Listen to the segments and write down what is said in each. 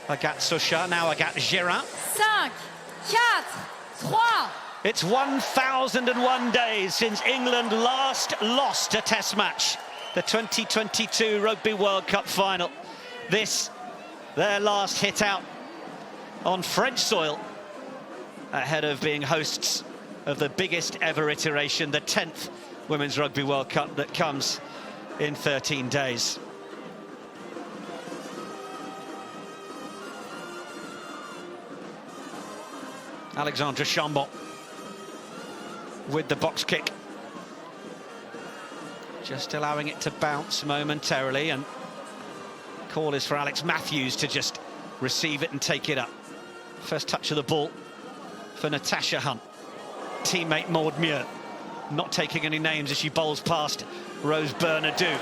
Agathe Souchat, now Agathe Gérin. 5, 4, 3. It's 1,001 days since England last lost a test match. The 2022 Rugby World Cup final. This, their last hit out on French soil, ahead of being hosts of the biggest ever iteration, the 10th Women's Rugby World Cup that comes in 13 days. Alexandra Chambon with the box kick, just allowing it to bounce momentarily, and call is for Alex Matthews to just receive it and take it up. First touch of the ball for Natasha Hunt. Teammate Maud Muir not taking any names as she bowls past Rose Bernadou.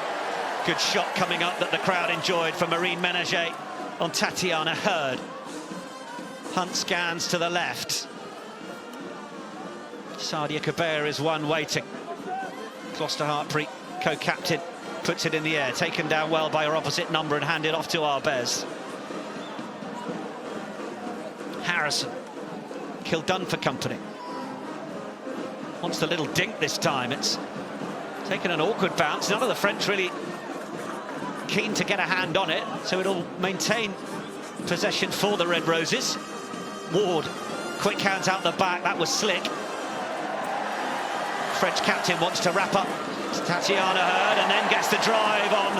Good shot coming up that the crowd enjoyed for Marine Ménager on Tatiana Hurd. Hunt scans to the left. Sadia Kabir is one waiting. Gloucester Hartpreet, co-captain, puts it in the air, taken down well by her opposite number and handed off to Arbez. Harrison, Kildun for company. Wants the little dink this time. It's taken an awkward bounce. None of the French really keen to get a hand on it, so it'll maintain possession for the Red Roses. Ward, quick hands out the back, that was slick. French captain wants to wrap up Tatiana Hurd and then gets the drive on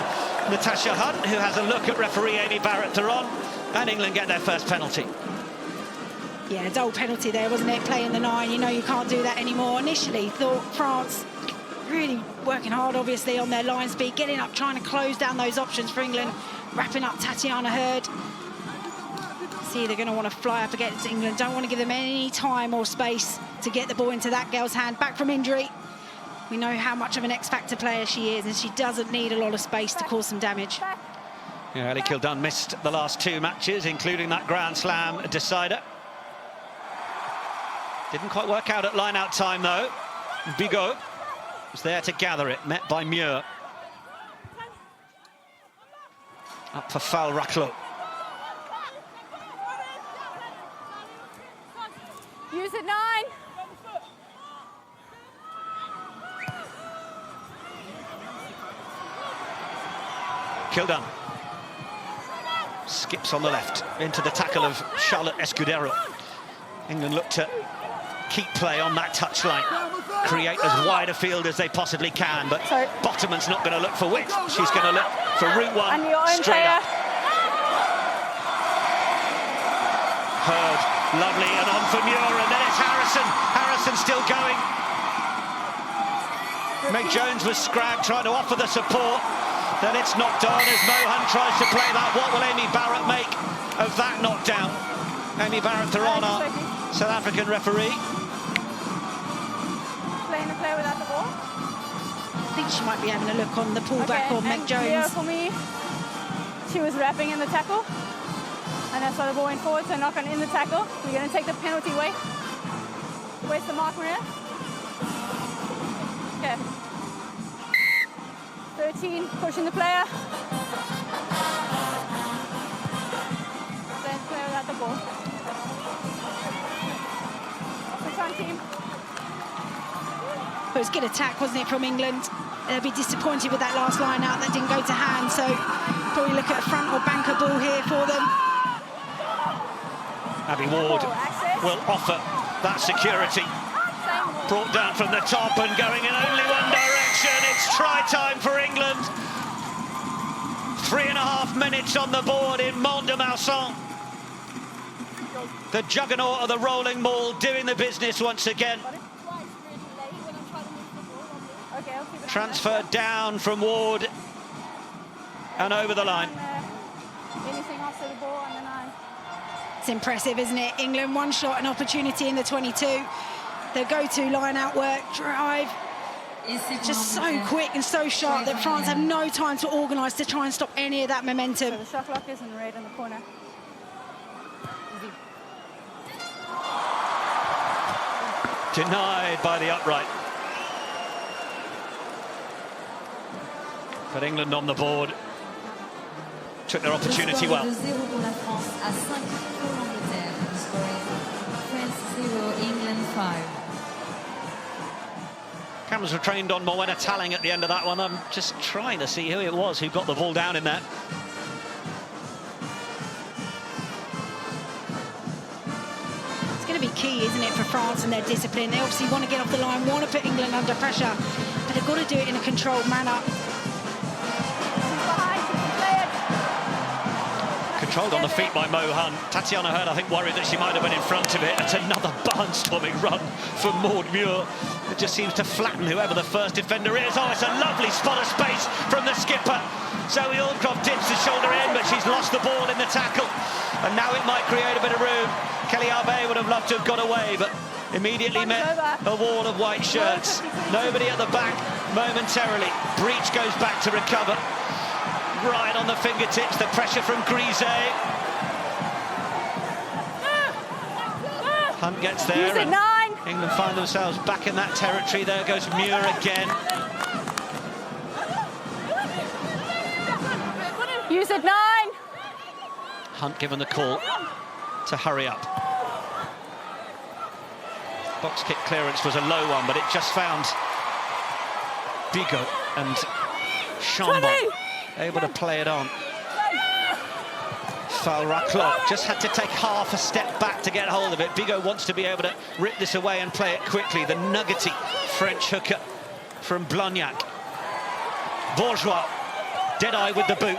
Natasha Hunt, who has a look at referee Amy Barrett-Theron, and England get their first penalty. Yeah, dull penalty there, wasn't it? Playing the 9, you know you can't do that anymore. Initially thought France really working hard, obviously, on their line speed, getting up, trying to close down those options for England, wrapping up Tatiana Hurd. See, they're going to want to fly up against England, don't want to give them any time or space to get the ball into that girl's hand. Back from injury, we know how much of an X-factor player she is, and she doesn't need a lot of space to cause some damage. Yeah, Ellie Kildun missed the last 2 matches, including that Grand Slam decider. Didn't quite work out at line-out time, though. Bigot was there to gather it, met by Muir. Up for Fal Raclo. Use it 9. Kildun skips on the left into the tackle of Charlotte Escudero. England look to keep play on that touchline, create as wide a field as they possibly can, but Bottomand's not going to look for width. She's going to look for route 1 straight up. Hurd, lovely, and on for Muir, and then it's Harrison. Harrison still going. Meg Jones was scragged, trying to offer the support. Then it's knocked on as Mohan tries to play that. What will Amy Barrett make of that knockdown? Amy Barrett-Theron, our South African referee. Playing the play without the ball. I think she might be having a look on the pullback on Meg Jones. Here for me, she was wrapping in the tackle, and that's why the ball went forward, so knock on in the tackle. We're going to take the penalty away. Where's the mark, Maria? Okay. 13, pushing the player. Then play without the ball. Team. It was good attack, wasn't it, from England? They'll be disappointed with that last line out that didn't go to hand, so probably look at a front or banker ball here for them. Abby Ward will offer that security. Brought down from the top and going in only one direction. It's try time for England. 3.5 minutes on the board in Mont-de-Marsan. The juggernaut of the rolling ball doing the business once again. Transferred down from Ward and over the line. It's impressive, isn't it? England, one shot, an opportunity in the 22. Their go-to line-out work, drive. It's just so quick and so sharp that France have no time to organise to try and stop any of that momentum. So the shot clock is in red in the corner. Denied by the upright. But England on the board took their opportunity well. France à 5 pour l'Angleterre. The score is France 0, England 5. Cameras were trained on Morwenna Talling at the end of that one. I'm just trying to see who it was who got the ball down in there. It's going to be key, isn't it, for France and their discipline. They obviously want to get off the line, want to put England under pressure, but they've got to do it in a controlled manner. Controlled on the feet by Mo Hunt. Tatiana Hurd, I think, worried that she might have been in front of it. It's another barnstorming run for Maud Muir. It just seems to flatten whoever the first defender is. Oh, it's a lovely spot of space from the skipper. Zoe Aldcroft dips the shoulder in, but she's lost the ball in the tackle. And now it might create a bit of room. Kelly Arbe would have loved to have got away, but immediately met a wall of white shirts. Nobody at the back momentarily. Breach goes back to recover. Right on the fingertips, the pressure from Grisey. Hunt gets there, and England find themselves back in that territory. There goes Muir again. Use it 9. Hunt given the call to hurry up. Box kick clearance was a low one, but it just found Bigot and Chambon able to play it on. Falraclo just had to take half a step back to get hold of it. Bigot wants to be able to rip this away and play it quickly. The nuggety French hooker from Blagnac. Bourgeois, dead-eye with the boot.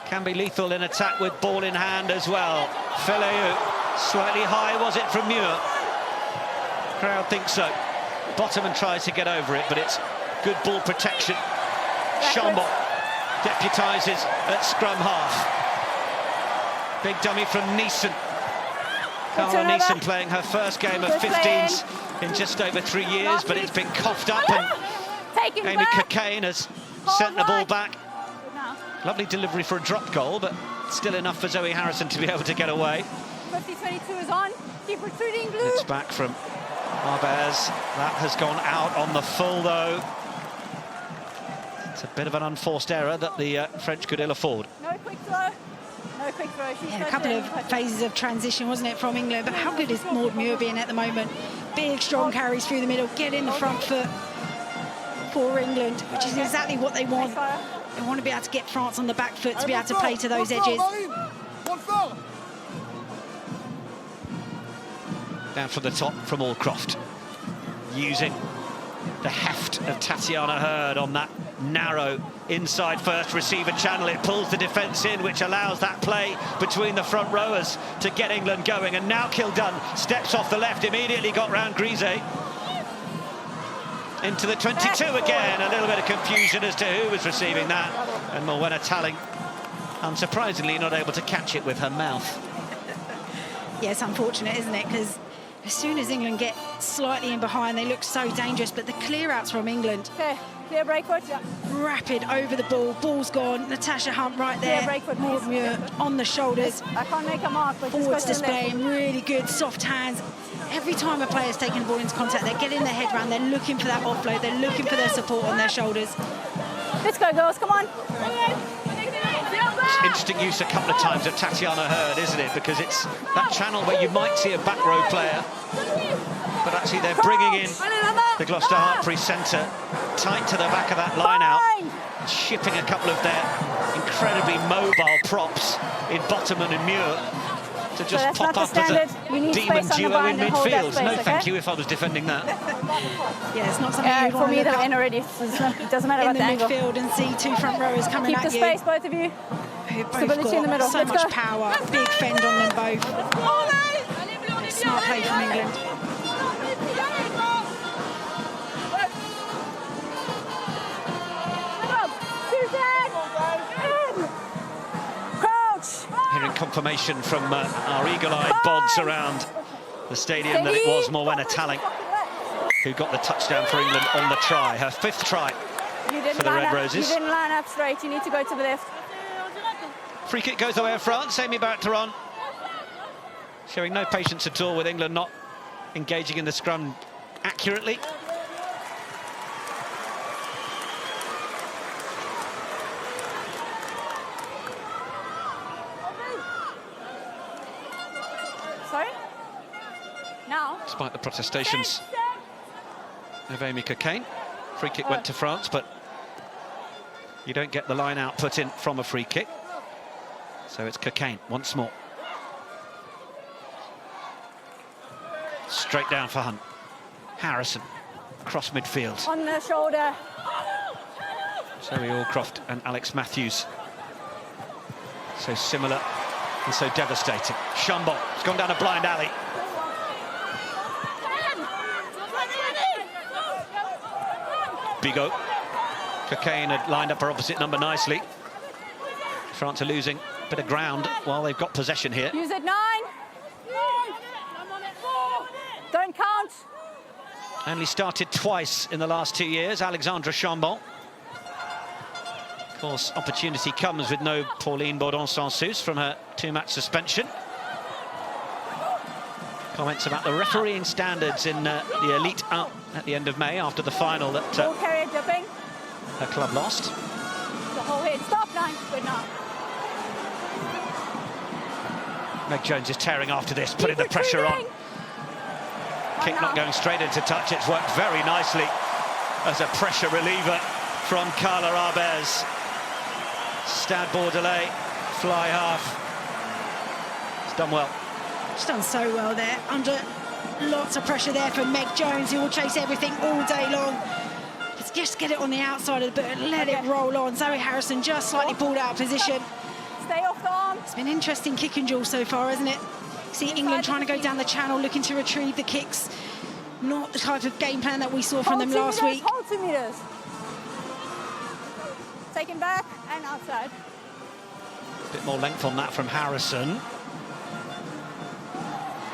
Can be lethal in attack with ball in hand as well. Feleau, slightly high, was it from Muir? Crowd thinks so. Bottoman tries to get over it, but it's good ball protection. Chambon deputises at scrum half. Big dummy from Neeson. Carla Neeson playing her first game of 15s in just over 3 years, but it's been coughed up, and Amy Cockayne has sent the ball back. Lovely delivery for a drop goal, but still enough for Zoe Harrison to be able to get away. 50-22 is on. Keep retreating, Blue. It's back from Arbez. That has gone out on the full, though. It's a bit of an unforced error that the French could ill afford. No quick throw. No quick throw. Yeah, a couple of phases of transition, wasn't it, from England? But how good is Maud Muir being at the moment? Big, strong carries through the middle, get in the front foot for England, which is exactly what they want. They want to be able to get France on the back foot to be able to play to those edges. Down from the top from Aldcroft, using the heft of Tatiana Hurd on that narrow inside first receiver channel. It pulls the defence in, which allows that play between the front rowers to get England going. And now Kildun steps off the left, immediately got round Grisey. Into the 22 again. A little bit of confusion as to who was receiving that. And Morwenna Talling, unsurprisingly, not able to catch it with her mouth. Yeah, it's unfortunate, isn't it? Because as soon as England get slightly in behind, they look so dangerous. But the clear-outs from England, clear break foot, rapid over the ball, ball's gone. Natasha Hunt right there. Clear break foot, Maud Muir on the shoulders. I can't make a mark, but forwards displaying really good soft hands. Every time a player's taking the ball into contact, they're getting their head round, they're looking for that offload, they're looking for their support on their shoulders. Let's go, girls, come on. It's interesting use a couple of times of Tatiana Hurd, isn't it? Because it's that channel where you might see a back row player, but actually they're bringing in the Gloucester Hartpury centre tight to the back of that line out, shipping a couple of their incredibly mobile props in Bottoman and Muir to just pop up as a demon duo in midfield. No, thank you if I was defending that. Yeah, it's not something you'd for want me, to look they're in already. It doesn't matter in about the the midfield and see two front rowers coming Keep at the you. space, both of you. Who both Stability in the middle. so Let's much go. power, big fend on them both. Smart play from England. Hearing confirmation from our eagle-eyed bods around the stadium that it was Morwenna Talling who got the touchdown for England on the try, her 5th try for the Red Roses. You didn't line up straight, you need to go to the left. Free kick goes the way of France. Amy Barrett-Theron showing no patience at all with England not engaging in the scrum accurately. Sorry? Now? Despite the protestations of Amy Cockayne. Free kick went to France, but you don't get the line out put in from a free kick. So it's Cockayne once more. Straight down for Hunt. Harrison, across midfield. On the shoulder. Zoe Allcroft and Alex Matthews. So similar and so devastating. Chambon has gone down a blind alley. Bigot. Cockayne had lined up her opposite number nicely. France are losing a bit of ground while they've got possession here. Use it 9. Don't count. Only started twice in the last 2 years, Alexandra Chambon. Of course, opportunity comes with no Pauline Baudon-Ensues from her 2-match suspension. Comments about the refereeing standards in the Elite 1 at the end of May after the final that Ball carrier dipping. her club lost. The whole head. Stop, 9. Good now. Meg Jones is tearing after this, putting the pressure on. Kick not going straight into touch. It's worked very nicely as a pressure reliever from Carla Arbez. Stade Bordelais, fly half. It's done well. She's done so well there, under lots of pressure there from Meg Jones, who will chase everything all day long. Let's just get it on the outside of the boot and let it roll on. Zoe Harrison just slightly pulled out of position. Stay off the arm. It's been interesting kick and duel so far, isn't it? See England trying to go down the channel, looking to retrieve the kicks. Not the type of game plan that we saw from them last week. Hold 2 meters. Taken back and outside. A bit more length on that from Harrison.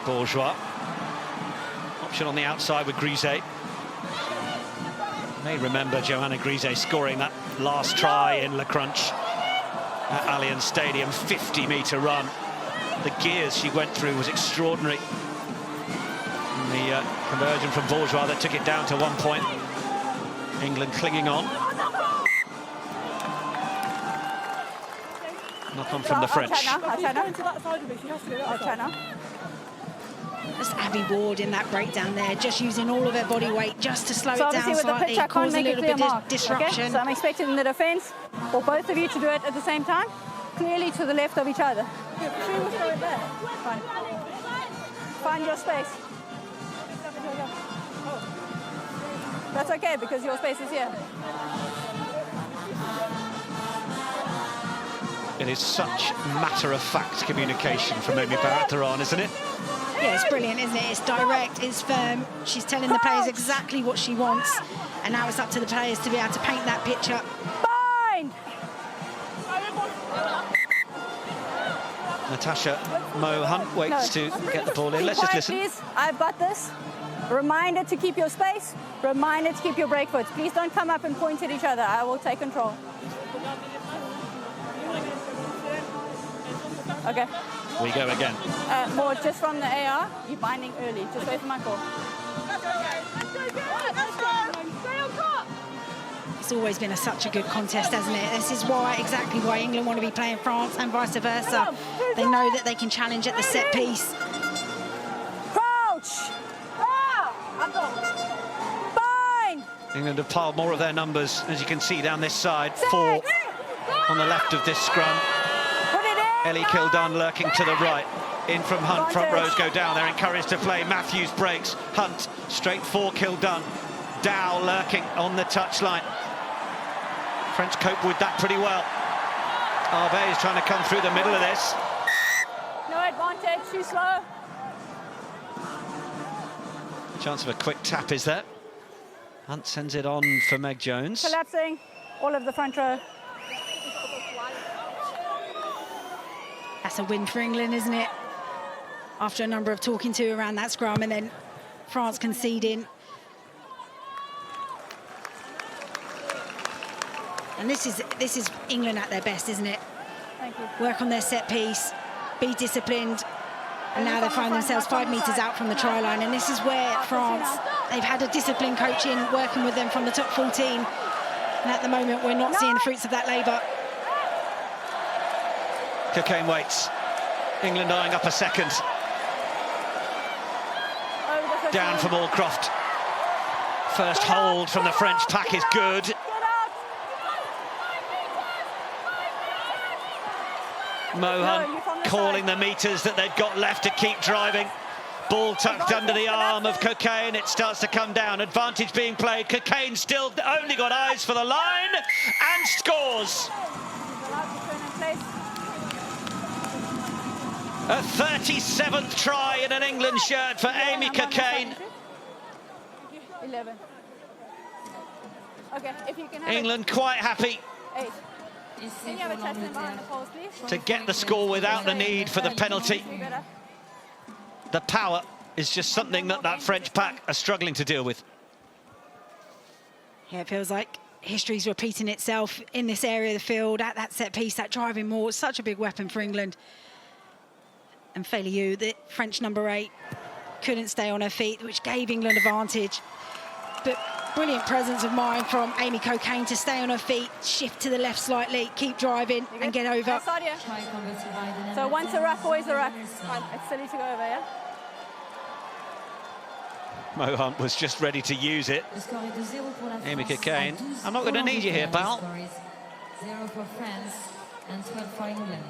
Bourgeois. Option on the outside with Grisey. You may remember Johanna Grisey scoring that last try in Le Crunch at Allianz Stadium, 50-metre run. The gears she went through was extraordinary. And the conversion from Bourgeois that took it down to 1 point. England clinging on. Knock on from the French. Just Abby Ward in that breakdown there, just using all of her body weight just to slow it down slightly, cause a little bit of disruption. Okay? So I'm expecting the defence, or both of you to do it at the same time, clearly to the left of each other. Fine. Find your space. That's okay, because your space is here. It is such matter-of-fact communication from Amy Barrett-Theran, isn't it? Yeah, it's brilliant, isn't it? It's direct, it's firm. She's telling the players exactly what she wants, and now it's up to the players to be able to paint that picture. Fine. Natasha Moe Hunt waits to get the ball in. Let's just listen. Please, I've got this. Reminder to keep your space. Reminder to keep your break foot. Please don't come up and point at each other. I will take control. Okay. We go again. More just from the AR. You're binding early. Just wait for my call. It's always been such a good contest, hasn't it? This is exactly why England want to be playing France and vice versa. They know that they can challenge at the set piece. Crouch! Fine! England have piled more of their numbers, as you can see down this side. 4 on the left of this scrum. Ellie Kildunn lurking to the right. In from Hunt, front rows go down. They're encouraged to play. Matthews breaks. Hunt straight for Kildunn. Dow lurking on the touchline. French cope with that pretty well. Arbez is trying to come through the middle of this. No advantage, too slow. Chance of a quick tap is there. Hunt sends it on for Meg Jones. Collapsing, all of the front row. That's a win for England, isn't it? After a number of talking to around that scrum, and then France conceding. And this is England at their best, isn't it? Thank you. Work on their set piece, be disciplined, and now they find themselves 5 metres out from the try line. And this is where France, they've had a disciplined coach in, working with them from the top 14. And at the moment, we're not seeing the fruits of that labour. Cockayne waits. England eyeing up a second. Down from Allcroft. First hold from the French pack is good. Mohan calling the meters that they've got left to keep driving. Ball tucked under the arm of Cocaine. It starts to come down. Advantage being played. Cocaine still only got eyes for the line and scores. A 37th try in an England shirt for Amy Cocaine. 11. Okay, if you can have England quite happy 8. Can you have a touchdown behind the poles, please? to get the score without the need for the penalty. The power is just something that French pack are struggling to deal with. Yeah, it feels like history's repeating itself in this area of the field, at that set piece, that driving maul. Such a big weapon for England. And Feliu, the French number 8, couldn't stay on her feet, which gave England advantage. But brilliant presence of mind from Amy Cocaine to stay on her feet, shift to the left slightly, keep driving and get over. So once a ruck, always a ruck. It's silly to go over, yeah? Mohan was just ready to use it. Amy Cocaine, I'm not going to need you here, pal. 0 for France and 12 for England.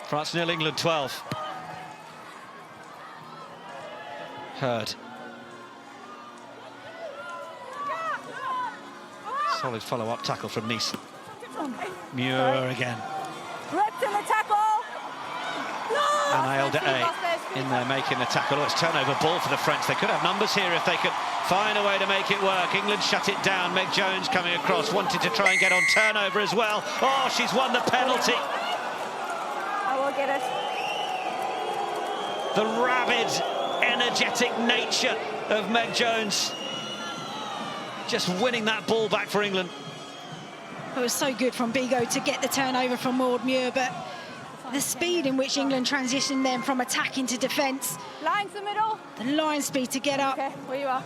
France 0, England 12. Hurd. Solid follow-up tackle from Neeson. Muir again. Ripped in the tackle. And Ailda in there making the tackle. Oh, it's turnover ball for the French. They could have numbers here if they could find a way to make it work. England shut it down. Meg Jones coming across, wanted to try and get on turnover as well. Oh, she's won the penalty. I will get it. The rabid, energetic nature of Meg Jones. Just winning that ball back for England. It was so good from Bigot to get the turnover from Maud Muir, but the speed in which England transitioned them from attack into defence. Line to the middle. The line speed to get up. Okay, where you are.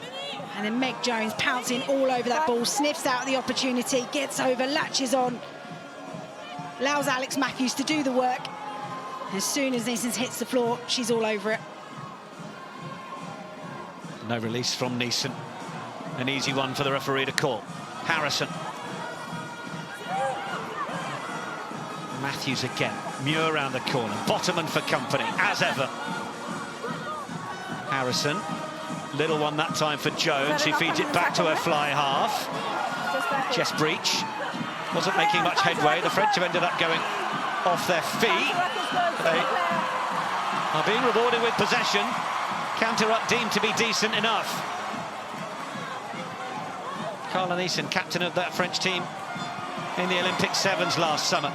And then Meg Jones pouncing all over that ball, sniffs out the opportunity, gets over, latches on, allows Alex Matthews to do the work. As soon as Neeson hits the floor, she's all over it. No release from Neeson. An easy one for the referee to call. Harrison. Matthews again. Muir around the corner. Bottoman for company, as ever. Harrison. Little one that time for Jones. She feeds it back to her fly half. Jess Breach. Wasn't making much headway. The French have ended up going off their feet. They are being rewarded with possession. Counter-up deemed to be decent enough. Carla Neeson, captain of that French team in the Olympic Sevens last summer.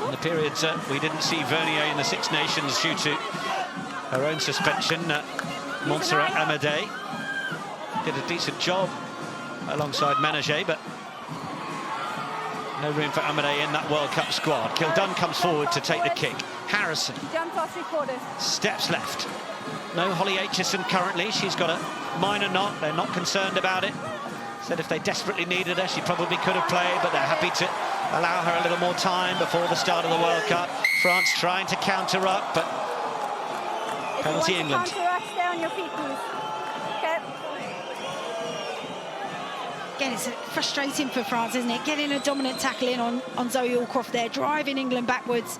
In the periods we didn't see Vernier in the Six Nations due to her own suspension, Montserrat Amadei did a decent job alongside Ménager, but no room for Amadei in that World Cup squad. Kildunn comes forward to take the kick. Harrison steps left. No Holly Aitchison currently. She's got a minor knock. They're not concerned about it. Said if they desperately needed her, she probably could have played, but they're happy to allow her a little more time before the start of the World Cup. France trying to counter-up, but penalty England. Stay on your feet, please. Okay. Again, it's frustrating for France, isn't it? Getting a dominant tackle in on Zoe Allcroft there, driving England backwards.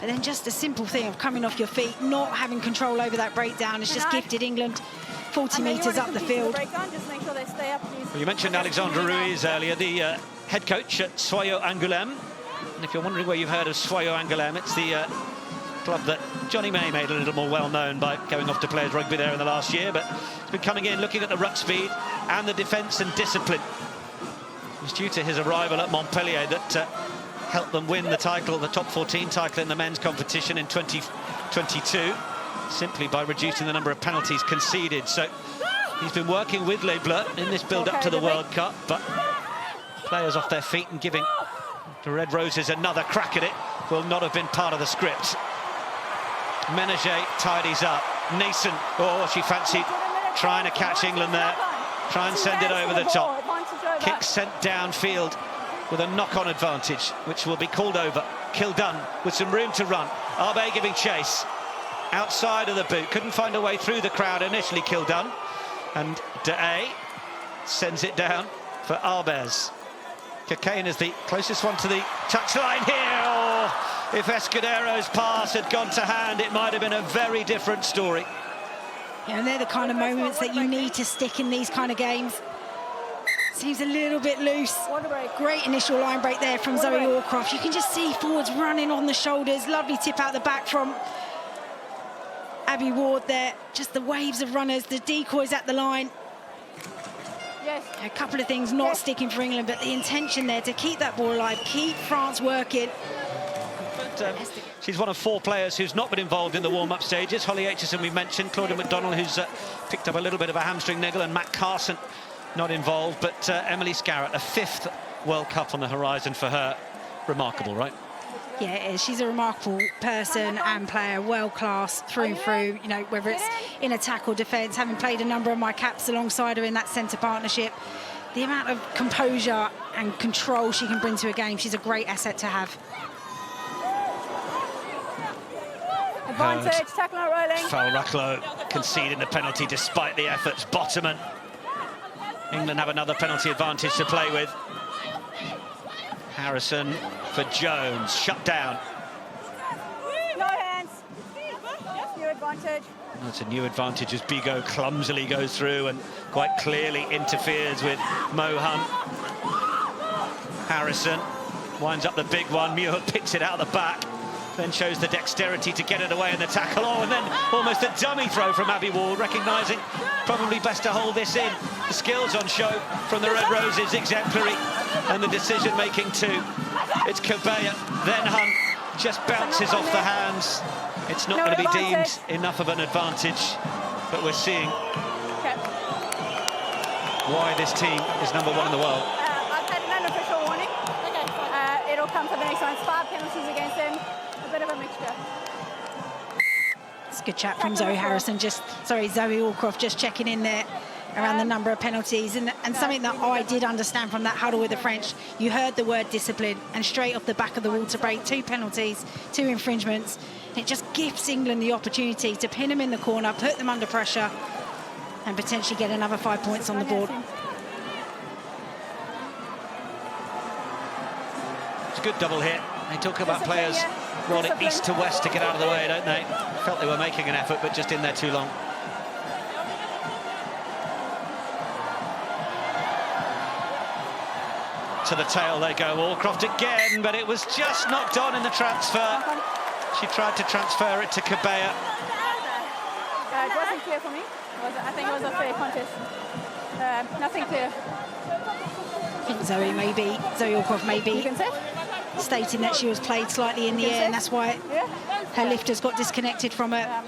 But then just a simple thing of coming off your feet, not having control over that breakdown has just gifted England 40 metres up the field. Well, you mentioned Alexandra Ruiz earlier, the head coach at Soyo Angoulême. And if you're wondering where you've heard of Soyo Angoulême, it's the club that Johnny May made a little more well-known by going off to players rugby there in the last year. But he's been coming in, looking at the ruck speed and the defence and discipline. It was due to his arrival at Montpellier that helped them win the title, the top 14 title in the men's competition in 2022, simply by reducing the number of penalties conceded. So he's been working with Les Bleues in this build-up to the World Cup, but players off their feet and giving the Red Roses another crack at it will not have been part of the script. Ménager tidies up. Neeson, oh, she fancied trying to catch England there. Try and send it over the top. Kick sent downfield with a knock-on advantage, which will be called over. Kildun with some room to run. Arbe giving chase. Outside of the boot, couldn't find a way through the crowd initially, Kildun. And De sends it down for Arbez. Cocaine is the closest one to the touchline here. Oh, if Escudero's pass had gone to hand, it might have been a very different story. Yeah, and they're the kind of moments that you need to stick in these kind of games. Seems a little bit loose. Great initial line break there from Zoe Allcroft. You can just see forwards running on the shoulders. Lovely tip out the back from Abby Ward there. Just the waves of runners, the decoys at the line. Yes. A couple of things not sticking for England, but the intention there to keep that ball alive, keep France working. But, she's one of 4 players who's not been involved in the warm-up stages. Holly Aitchison, we mentioned, Claudia McDonald, who's picked up a little bit of a hamstring niggle, and Matt Carson not involved. But Emily Scarrett, a 5th World Cup on the horizon for her. Remarkable, right? Yeah, it is. She's a remarkable person and player, world-class through and through, you know, whether it's in attack or defence, having played a number of my caps alongside her in that centre partnership. The amount of composure and control she can bring to a game, she's a great asset to have. Advantage, tackle not rolling. Falraklo conceding the penalty despite the efforts. Bottoman. England have another penalty advantage to play with. Harrison for Jones, shut down. No hands. New advantage. That's a new advantage as Bigot clumsily goes through and quite clearly interferes with Mo Hunt. Harrison winds up the big one. Muir picks it out of the back, then shows the dexterity to get it away in the tackle. Oh, and then almost a dummy throw from Abby Ward, recognising probably best to hold this in. The skills on show from the Red Roses, exemplary, and the decision-making too. It's Cabella, then Hunt, just bounces off the hands. It's not going to be deemed enough of an advantage, but we're seeing why this team is #1 in the world. I've had an unofficial warning. It'll come for the next one. It's 5 penalties against him. A bit of a mixture. It's a good chat from Zoe Harrison. Zoe Allcroft just checking in there around the number of penalties. And something that I did understand from that huddle with the French, you heard the word discipline, and straight off the back of the water break, 2 penalties, 2 infringements. It just gives England the opportunity to pin them in the corner, put them under pressure, and potentially get another 5 points on the board. It's a good double hit. They talk about players rolling east to west to get out of the way, don't they? Felt they were making an effort, but just in there too long. To the tail they go, Allcroft again, but it was just knocked on in the transfer. She tried to transfer it to Cabella. It wasn't clear for me. I think it was a fair contest. Nothing clear. I think Zoe Allcroft may be stating that she was played slightly in the air, and that's why her lifters got disconnected from her.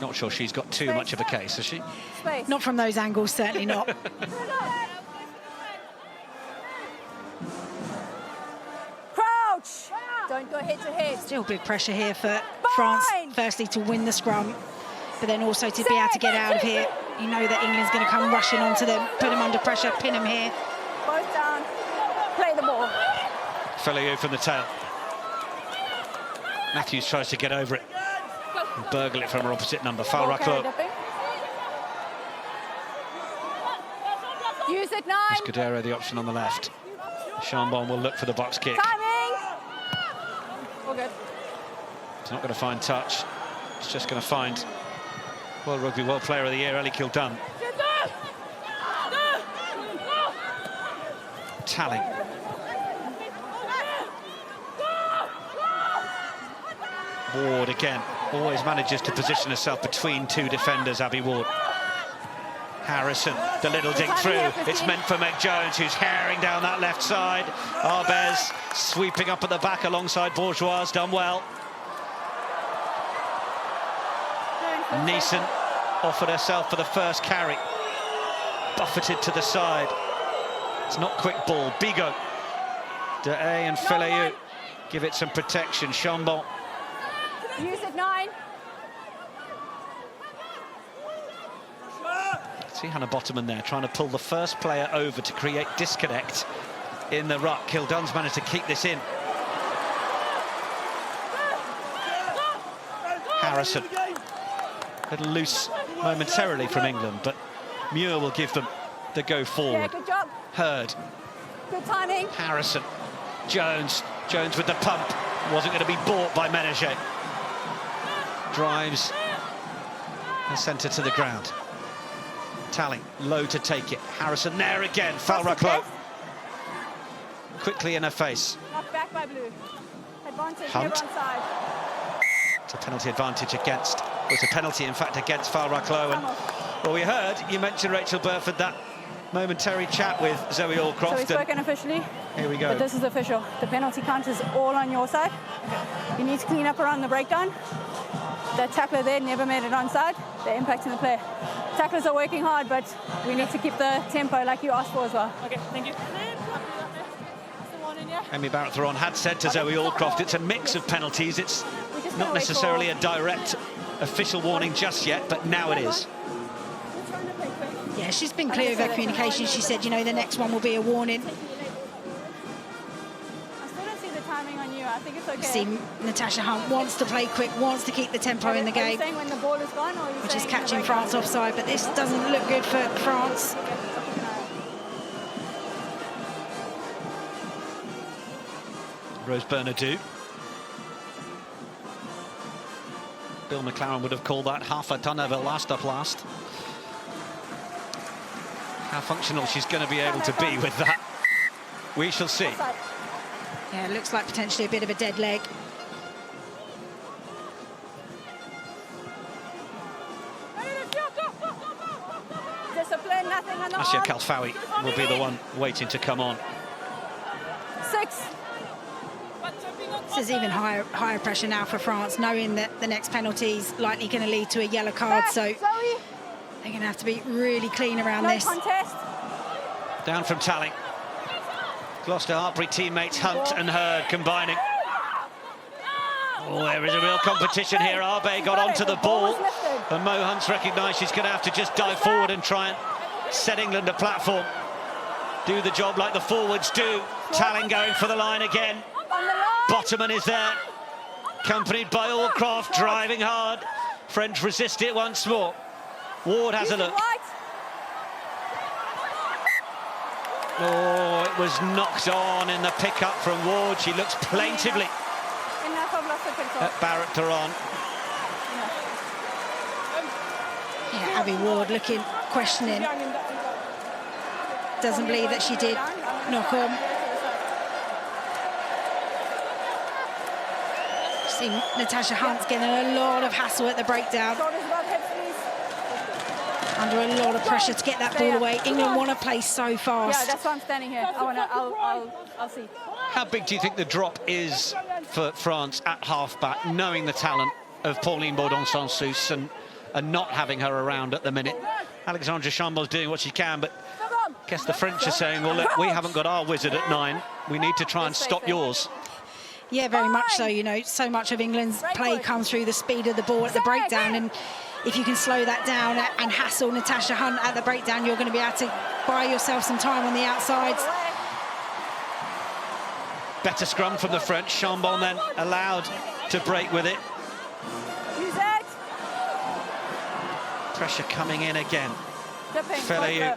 Not sure she's got too much of a case, has she? Not from those angles, certainly not. Crouch! Don't go head to head. Still big pressure here for France, firstly to win the scrum, but then also to be able to get out of here. You know that England's going to come rushing onto them, put them under pressure, pin them here. Both down, play the ball. Feliu from the tail. Matthews tries to get over it. And burgle it from her opposite number. Falraklo. Use it, 9. Escudero the option on the left. Chambon will look for the box kick. Timing. All good. It's not going to find touch. It's just going to find World Rugby World Player of the Year, Ellie Kildun. Talling. Ward again. Always manages to position herself between 2 defenders, Abby Ward. Harrison, the little dink through. It's meant for Meg Jones, who's herring down that left side. Arbez sweeping up at the back alongside Bourgeois, done well. Neeson offered herself for the first carry. Buffeted to the side. It's not quick ball. Bigot. De and Feliu give it some protection. Chambon Use it 9. See Hannah Bottoman there trying to pull the first player over to create disconnect in the ruck. Kildun's managed to keep this in. Harrison. A little loose momentarily from England, but Muir will give them the go forward. Yeah, good job. Hurd. Good timing. Harrison. Jones. Jones with the pump. Wasn't going to be bought by Menage. Drives the centre to the ground. Talling low to take it. Harrison there again. Foul Raclo. Quickly in her face. Knocked back by Blue. Advantage Hunt. here on side. It's a penalty advantage against. It's a penalty, in fact, against Foul Raclo. And well, we heard you mentioned Rachel Burford, that momentary chat with Zoe Allcroft. So we've spoken officially. Here we go. But this is official. The penalty count is all on your side. You need to clean up around the breakdown. That tackler there never made it onside. They're impacting the play. Tacklers are working hard, but we need to keep the tempo like you asked for as well. Okay, thank you. Amy Barrett-Theron had said to Zoe Allcroft, it's a mix of penalties. It's not necessarily a direct official warning just yet, but now it is. Yeah, she's been clear of her communication. She said, you know, the next one will be a warning. I still don't see the timing on you. I think it's okay. See, Natasha Hunt wants to play quick, wants to keep the tempo in the Are you game, saying when the ball is gone, or are you which is saying catching the France breakdown? offside, but this doesn't look good for France. Rose Bernadou. Bill McLaren would have called that half a ton of a last up last. How functional she's going to be able to be with that, we shall see. Yeah, it looks like potentially a bit of a dead leg. Discipline, nothing on the Asia arm. Kalfawi will be the one waiting to come on. 6. This is even higher pressure now for France, knowing that the next penalty is likely going to lead to a yellow card, Back, so Zoe. they're going to have to be really clean around No this. contest. Down from Talling. Gloucester Hartbury teammates Hunt and Hurd combining. Oh, there is a real competition here. Arbe got onto the ball, and Mo Hunt's recognised she's going to have to just dive forward and try and set England a platform. Do the job like the forwards do. Talling going for the line again. On the line. Bottoman is there, accompanied by Allcroft, driving hard. French resist it once more. Ward has a look. Right. Oh, it was knocked on in the pickup from Ward. She looks plaintively Enough of loss of control. at Barrett-Theron. Yeah, Abby Ward looking, questioning. Doesn't believe that she did knock on. See, Natasha Hunt's getting a lot of hassle at the breakdown. Shoulders above hips, please. Under a lot of pressure to get that ball away. England want to play so Yeah, fast. that's why I'm standing here. I'll see. How big do you think the drop is for France at half-back, knowing the talent of Pauline Baudon-Ensues and not having her around at the minute? Alexandra Chambon's doing what she can, but I guess the French are saying, well, look, we haven't got our wizard at 9. We need to try and stop yours. Yeah, very much so. You know, so much of England's play comes through the speed of the ball at the breakdown, and if you can slow that down and hassle Natasha Hunt at the breakdown, you're going to be able to buy yourself some time on the outsides. Better scrum from the French. Chambon then allowed to break with it. Use it. Pressure coming in again. Dipping. Felayu.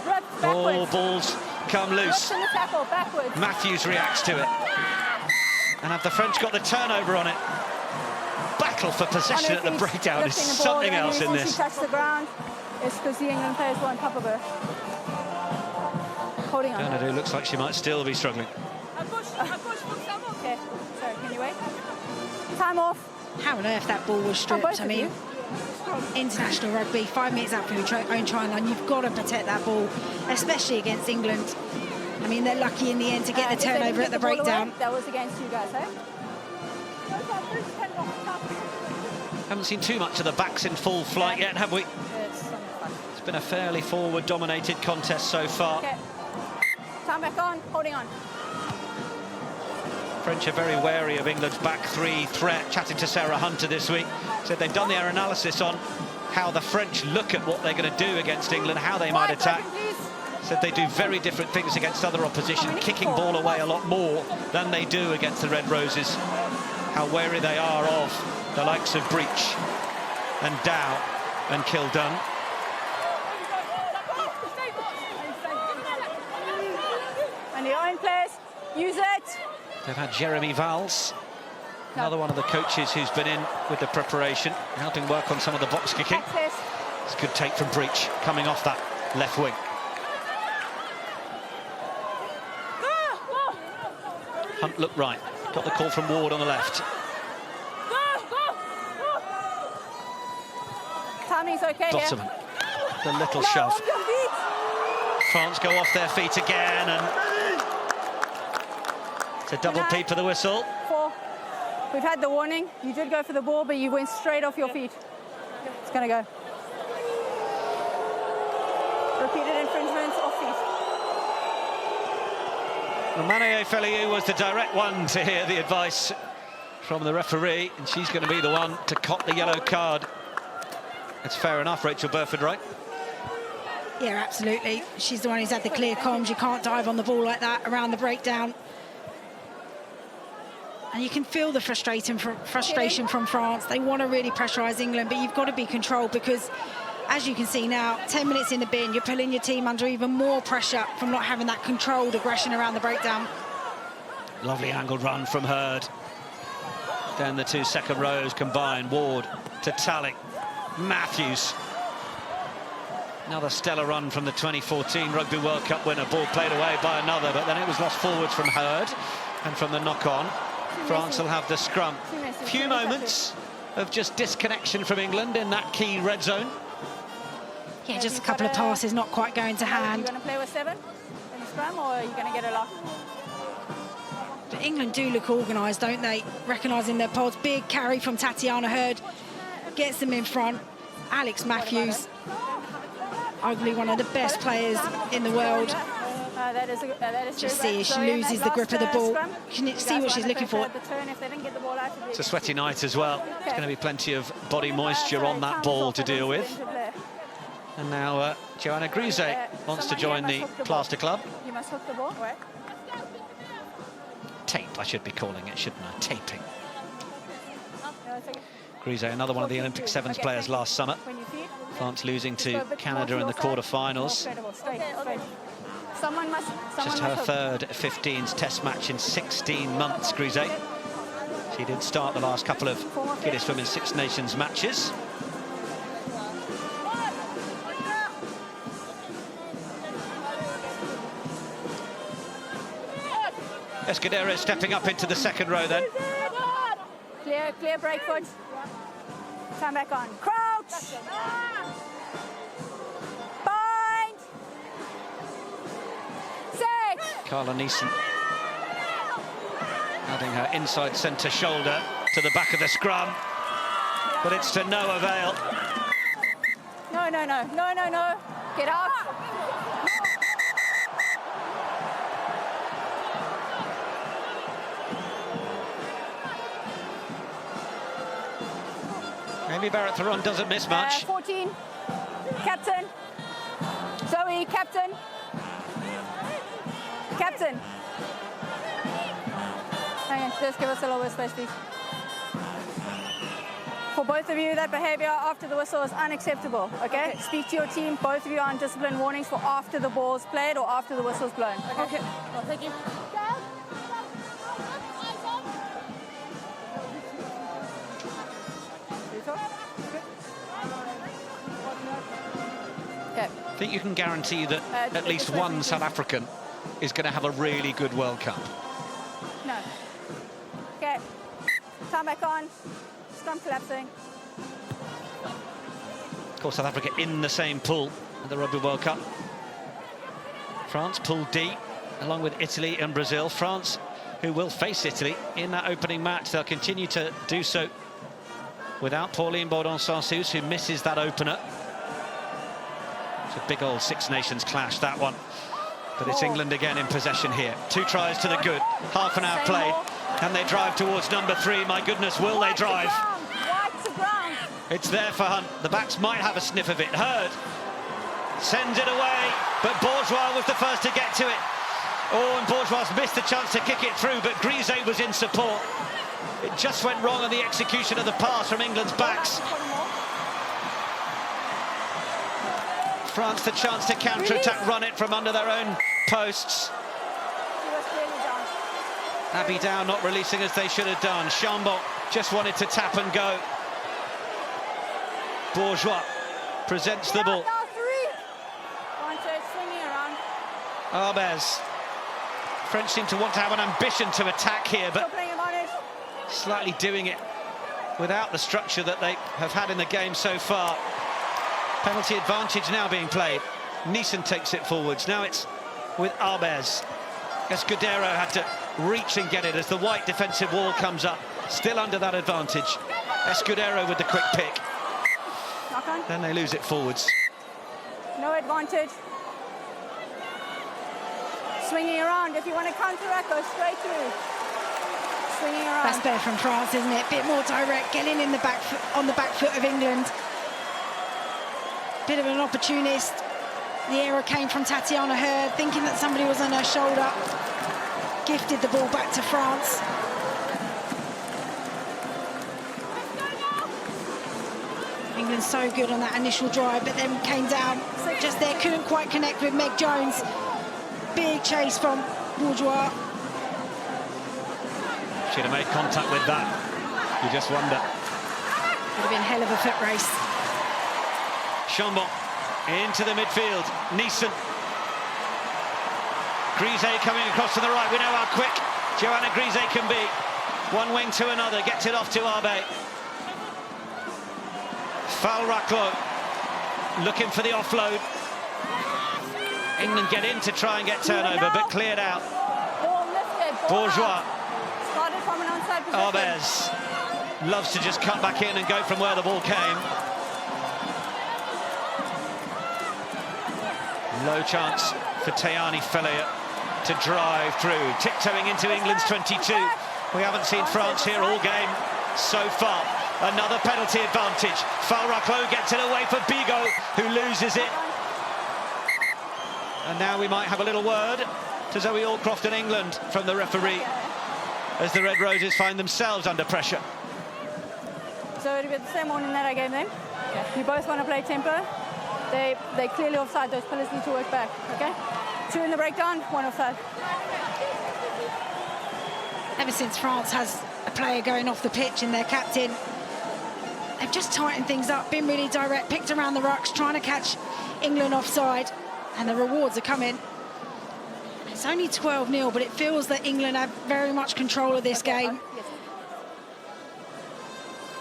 Ripped All backwards. balls come loose. Ripped in the tackle, backwards. Matthews reacts to it. And have the French got the turnover on it? Battle for possession at the breakdown is something else in this. She touched the ground. It's because the England players were on top of her. Holding on. Bernadou looks like she might still be struggling. Okay, sorry, can you wait? Time off. How on earth that ball was stripped? I mean, international rugby, 5 minutes out from your own try line, you've got to protect that ball, especially against England. I mean, they're lucky in the end to get the turnover at the breakdown. That was against you guys, eh? Haven't seen too much of the backs in full flight yet, have we? It's been a fairly forward-dominated contest so far. Okay. Time back on, holding on. French are very wary of England's back three threat. Chatting to Sarah Hunter this week, said they've done their analysis on how the French look at what they're going to do against England, how they might attack. Said they do very different things against other opposition, kicking ball away a lot more than they do against the Red Roses. How wary they are of the likes of Breach and Dow and Kildun. And your own players, use it. They've had Jeremy Valls, another one of the coaches who's been in with the preparation, helping work on some of the box kicking. It's a good take from Breach, coming off that left wing. Hunt looked right, got the call from Ward on the left. Timing's okay Bottoman, here. the little No, shove. off your feet. France go off their feet again, and it's a double peep for the whistle. 4. We've had the warning. You did go for the ball, but you went straight off your feet. It's going to go. Repeated infringements off feet. Romane Feliu was the direct one to hear the advice from the referee, and she's going to be the one to cop the yellow card. It's fair enough, Rachel Burford, right? Yeah, absolutely. She's the one who's had the clear comms. You can't dive on the ball like that around the breakdown. And you can feel the frustration from France. They want to really pressurise England, but you've got to be controlled because, as you can see now, 10 minutes in the bin, you're pulling your team under even more pressure from not having that controlled aggression around the breakdown. Lovely angled run from Hurd. Then the two second rows combine. Ward to Talley. Matthews. Another stellar run from the 2014 Rugby World Cup winner. Ball played away by another, but then it was lost forwards from Hurd. And from the knock-on, France will have the scrum. Few moments of just disconnection from England in that key red zone. Yeah, just a couple of passes not quite going to hand. Are you going to play with 7 in the scrum, or are you going to get a lock? But England do look organised, don't they? Recognising their pods. Big carry from Tatiana Hurd. Gets them in front. Alex Matthews, arguably one of the best players in the world. Just see as she loses the grip of the ball. You can see what she's looking for. It's a sweaty night as well. There's going to be plenty of body moisture on that ball to deal with. And now Joanna Grise wants to join the Plaster Club. You must hook the ball. Tape, I should be calling it, shouldn't I? Taping. Grise, another one of the Olympic Sevens players last summer. France losing to Canada in the quarter-finals. Just her third 15s test match in 16 months, Grise. She did start the last couple of Guinness Women's Six Nations matches. Escudero stepping up into the second row then. Clear break foot. Time back on. Crouch. Bind. Set. Carla Neeson adding her inside centre shoulder to the back of the scrum, but it's to no avail. No. Get out. Amy Barrett-Theron doesn't miss much. 14. Captain. Zoe, captain. Captain. Hang on, just give us a little bit of space, please. For both of you, that behaviour after the whistle is unacceptable, okay? Speak to your team. Both of you are on discipline warnings for after the ball's played or after the whistle's blown. Okay. Well, thank you. Okay. I think you can guarantee that at least one South African is going to have a really good World Cup. No. Okay. Time back on. Scrum collapsing. Of course, South Africa in the same pool at the Rugby World Cup. France, Pool D, along with Italy and Brazil. France, who will face Italy in that opening match. They'll continue to do so without Pauline Baudon-Ensues, who misses that opener. It's a big old Six Nations clash, that one. But it's England again in possession here. 2 tries to the good. Half an hour played. And they drive towards number 3. My goodness, will they drive? White to ground. It's there for Hunt. The backs might have a sniff of it. Hurd sends it away, but Bourgeois was the first to get to it. Oh, and Bourgeois missed the chance to kick it through, but Grisey was in support. It just went wrong on the execution of the pass from England's backs. France the chance to counter-attack, run it from under their own posts. Abbey Down not releasing as they should have done. Chambon just wanted to tap and go. Bourgeois presents the ball. Arbez. French seem to want to have an ambition to attack here, but slightly doing it without the structure that they have had in the game so far. Penalty advantage now being played. Neeson takes it forwards. Now it's with Arbez. Escudero had to reach and get it as the white defensive wall comes up. Still under that advantage. Escudero with the quick pick. Then they lose it forwards. No advantage. Swinging around. If you want to counteract, go straight through. Swinging around. That's better from France, isn't it? Bit more direct, getting in the back foot, on the back foot of England. Bit of an opportunist. The error came from Tatiana Hurd, thinking that somebody was on her shoulder. Gifted the ball back to France. England so good on that initial drive, but then came down just there, couldn't quite connect with Meg Jones. Big chase from Bourgeois. Should have made contact with that. You just wonder. Would have been a hell of a foot race. Chambon into the midfield. Neeson. Grisey coming across to the right. We know how quick Joanna Grisey can be. One wing to another. Gets it off to Arbe. Foul Raclo. Looking for the offload. England get in to try and get turnover, but cleared out. Ball lifted. Bourgeois. Started from an onside position. Arbez loves to just cut back in and go from where the ball came. Low chance for Tayani Felia to drive through, tiptoeing into England's 22. We haven't seen France here all game so far. Another penalty advantage. Foul Raclo gets it away for Bigot, who loses it. And now we might have a little word to Zoe Allcroft and England from the referee as the Red Roses find themselves under pressure. So it'll be the same warning that I gave them. You both want to play tempo. They clearly offside. Those pillars need to work back, okay? 2 in the breakdown, 1 offside. Ever since France has a player going off the pitch and their captain, they've just tightened things up, been really direct, picked around the rucks, trying to catch England offside, and the rewards are coming. It's only 12-0, but it feels that England have very much control of this game. Yes.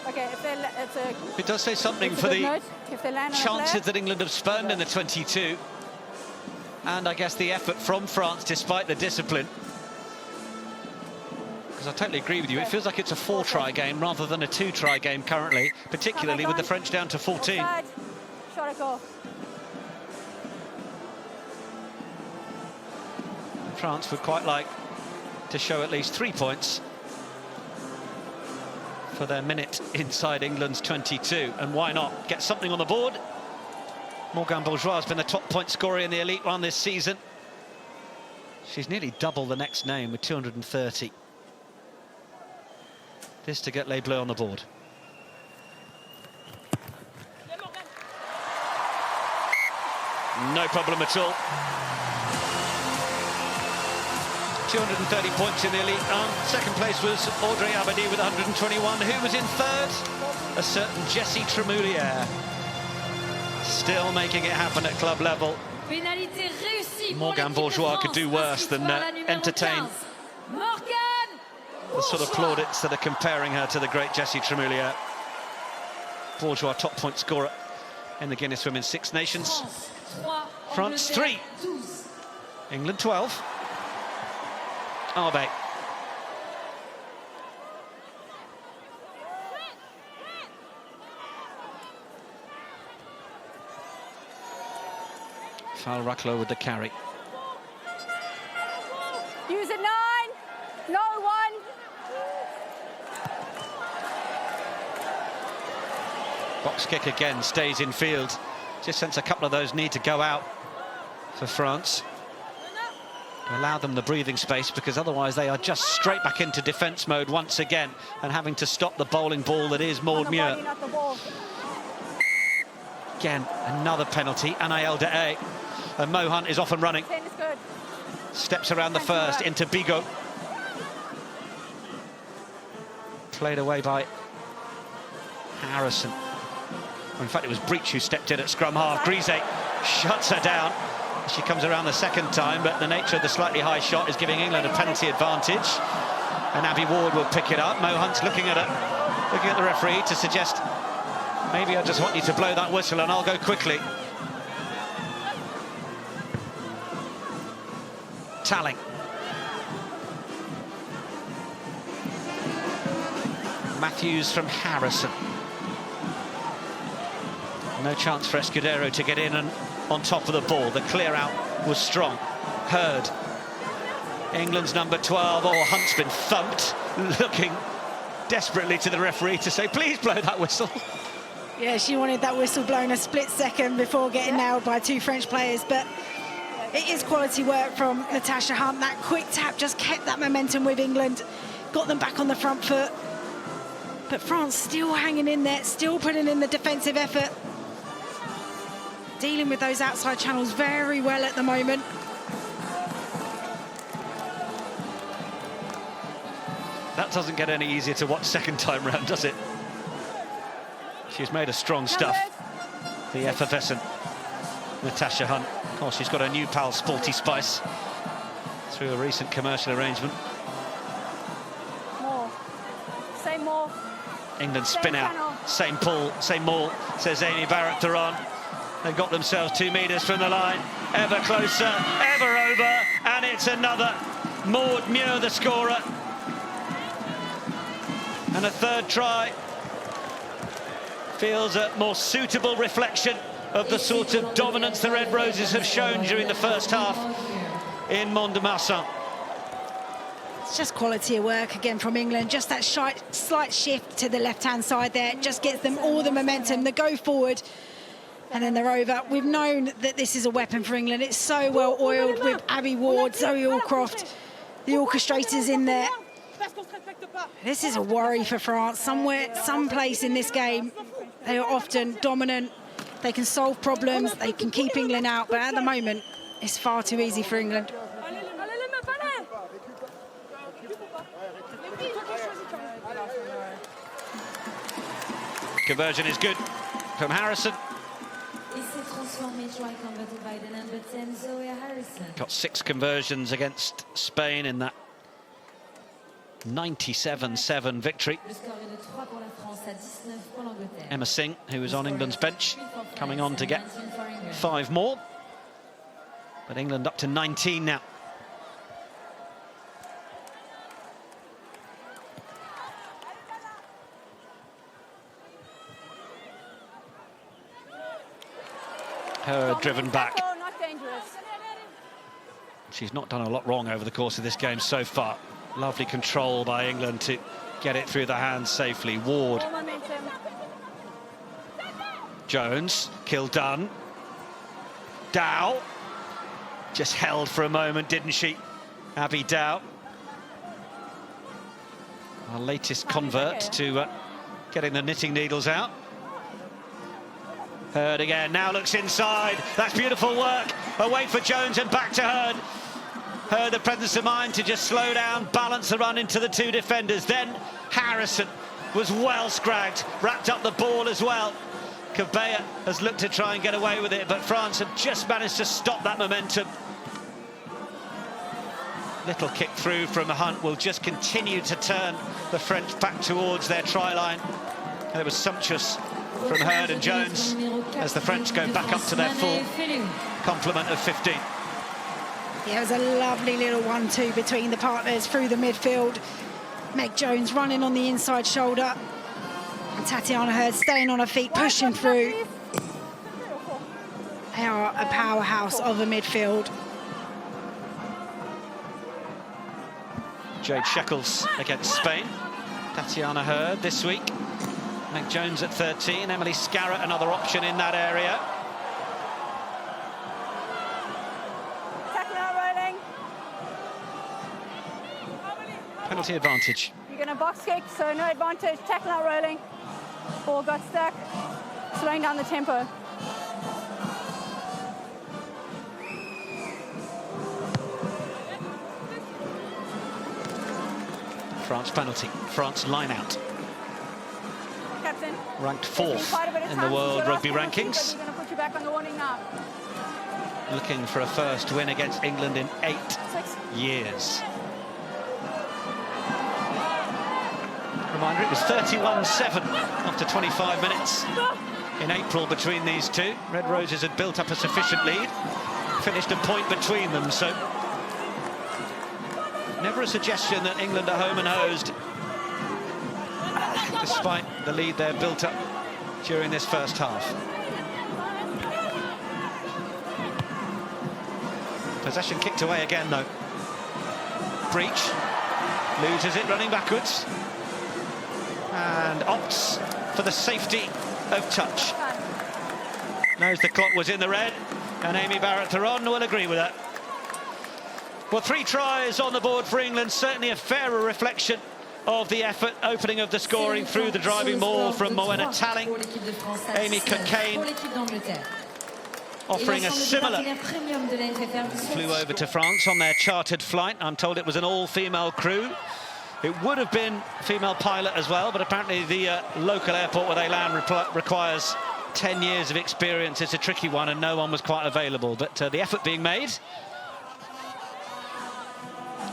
Okay, It does say something for the chances chances that England have spurned in the 22. And I guess the effort from France, despite the discipline. Because I totally agree with you, it feels like it's a 4-try game rather than a 2-try game currently, particularly with the French down to 14. Shot a goal. France would quite like to show at least 3 points for their minute inside England's 22. And why not? Get something on the board. Morgane Bourgeois has been the top point scorer in the Elite One this season. She's nearly double the next name with 230. This to get Les Bleues on the board. No problem at all. 230 points in the Elite One. Second place was Audrey Abadi with 121. Who was in third? A certain Jessie Tremoulière. Still making it happen at club level. Morgane Bourgeois could do worse than entertain the sort of plaudits that are comparing her to the great Jessie Tremoulière. Bourgeois, top point scorer in the Guinness Women's Six Nations. France 3, England 12. Arbe. Foul Raclo with the carry. Use it 9. No 1. Box kick again, stays in field. Just sense a couple of those need to go out for France. Allow them the breathing space, because otherwise they are just straight back into defence mode once again and having to stop the bowling ball that is Maud Muir. Again, another penalty, NIL de A. And Mo Hunt is off and running. Steps around the first into Bigot. Played away by Harrison. In fact, it was Breach who stepped in at scrum half. Grise shuts her down. She comes around the second time, but the nature of the slightly high shot is giving England a penalty advantage. And Abby Ward will pick it up. Mo Hunt's looking at the referee to suggest, maybe I just want you to blow that whistle and I'll go quickly. Talling. Matthews from Harrison. No chance for Escudero to get in and on top of the ball. The clear out was strong. Hurd. England's number 12. Oh, Hunt's been thumped. Looking desperately to the referee to say, please blow that whistle. Yeah, she wanted that whistle blown a split second before getting nailed by two French players. But it is quality work from Natasha Hunt. That quick tap just kept that momentum with England. Got them back on the front foot. But France still hanging in there, still putting in the defensive effort. Dealing with those outside channels very well at the moment. That doesn't get any easier to watch second time round, does it? She's made of strong stuff. The effervescent Natasha Hunt. Of course, she's got her new pal, Sporty Spice, through a recent commercial arrangement. More. Say more. England spin out. Same pull, same maul, says Amy Barrett-Theron. They've got themselves 2 metres from the line. Ever closer, ever over, and it's another. Maud Muir, the scorer. And a third try. Feels a more suitable reflection of the sort of dominance the Red Roses have shown during the first half in Mont-de-Marsan. It's just quality of work again from England. Just that slight shift to the left-hand side there just gets them all the momentum. They go forward. And then they're over. We've known that this is a weapon for England. It's so well oiled with Abby Ward, Zoe Allcroft, the orchestrators in there. This is a worry for France. Someplace in this game, they are often dominant. They can solve problems. They can keep England out. But at the moment, it's far too easy for England. Conversion is good from Harrison. Got 6 conversions against Spain in that 97-7 victory. Emma Singh, who was on England's bench, coming on to get 5 more. But England up to 19 now. Her driven back. She's not done a lot wrong over the course of this game so far. Lovely control by England to get it through the hands safely. Ward. Jones. Kildunn. Dow. Just held for a moment, didn't she? Abby Dow. Our latest convert to getting the knitting needles out. Hurd again, now looks inside. That's beautiful work. Away for Jones and back to Hurd. Hurd the presence of mind to just slow down, balance the run into the 2 defenders. Then Harrison was well scragged, wrapped up the ball as well. Cabella has looked to try and get away with it, but France have just managed to stop that momentum. Little kick through from Hunt will just continue to turn the French back towards their try line. And it was sumptuous from Hurd and Jones as the French go back up to their full complement of 15. Yeah, it was a lovely little 1-2 between the partners through the midfield. Meg Jones running on the inside shoulder. And Tatiana Hurd staying on her feet, pushing through. They are a powerhouse of a midfield. Jade Shekels against Spain. Tatiana Hurd this week. Meg Jones at 13, Emily Scarrett another option in that area. Tackle out rolling. Penalty advantage. You're going to box kick, so no advantage. Tackle out rolling. Ball got stuck. Slowing down the tempo. France penalty. France line out. Captain. Ranked 4th in the world rugby rankings. We're going to put you back on the warning now. Looking for a first win against England in 8 6. years. Reminder, it was 31-7 after 25 minutes in April between these two. Red Roses had built up a sufficient lead, finished a point between them, so never a suggestion that England are home and hosed, despite the lead they're built up during this first half. Possession kicked away again, though. Breach loses it running backwards and opts for the safety of touch. Knows the clock was in the red, and Amy Barrett-Theron will agree with that. Well, 3 tries on the board for England, certainly a fairer reflection of the effort. Opening of the scoring through the driving ball from Moena Talling. Amy Cockayne offering a similar. Flew over to France on their chartered flight. I'm told it was an all-female crew. It would have been female pilot as well, but apparently the local airport where they land requires 10 years of experience. It's a tricky one, and no one was quite available. But the effort being made.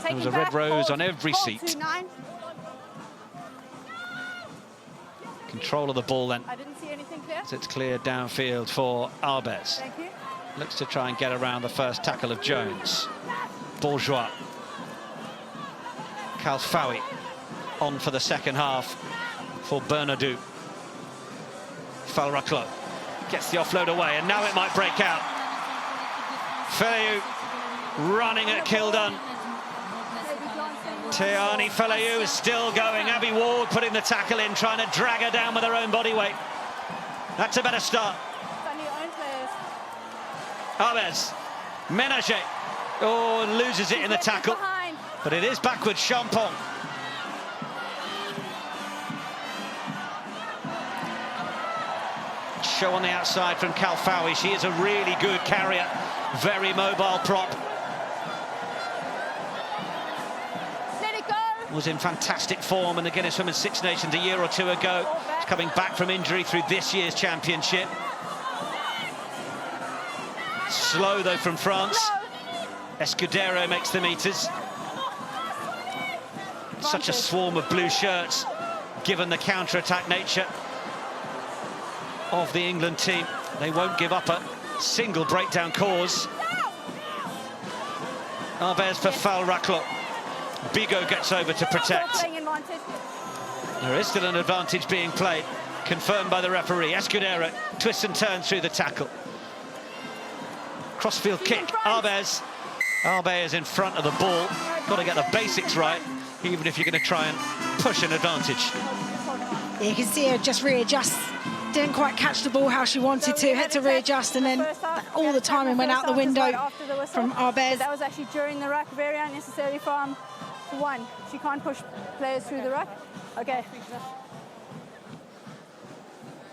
There was a red rose on every seat. Control of the ball then. I didn't see anything clear. As it's cleared downfield for Arbez. Thank you. Looks to try and get around the first tackle of Jones. Bourgeois. Kalfawi on for the second half for Bernardou. Falraklo gets the offload away, and now it might break out. Feleau running at Kildun. Teani Feleau is still going. Abby Ward putting the tackle in, trying to drag her down with her own body weight. That's a better start. Arbez. Ménager. Oh, loses it in the tackle. But it is backwards, Champong. Show on the outside from Kalfawi. She is a really good carrier. Very mobile prop. Was in fantastic form in the Guinness Women's Six Nations a year or two ago. She's coming back from injury through this year's championship. Slow, though, from France. Escudero makes the meters. Such a swarm of blue shirts, given the counter-attack nature of the England team. They won't give up a single breakdown cause. Arbez for Falraklo. Bigot gets over to protect. There is still an advantage being played, confirmed by the referee. Escudero twists and turns through the tackle. Crossfield kick, Arbez. Arbez is in front of the ball. Got to get the basics right, even if you're going to try and push an advantage. Yeah, you can see her just readjust. Didn't quite catch the ball how she wanted to, had to readjust, and then all the timing went out the window from Arbez. That was actually during the ruck, very unnecessary from one. She can't push players through the ruck. Okay.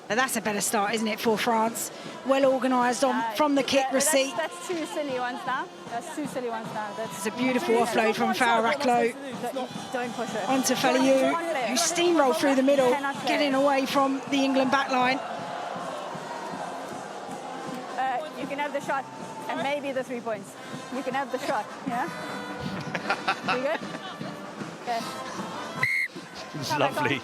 And that's a better start, isn't it, for France? Well organised from the kick receipt. That's 2 silly ones now. That's 2 silly ones now. It's a beautiful offload from Falraklo Don't push it. onto Feleau, who steamrolled through the middle, getting away from the England backline. You can have the shot and maybe the 3 points. You can have the shot, yeah? We good? Okay. Lovely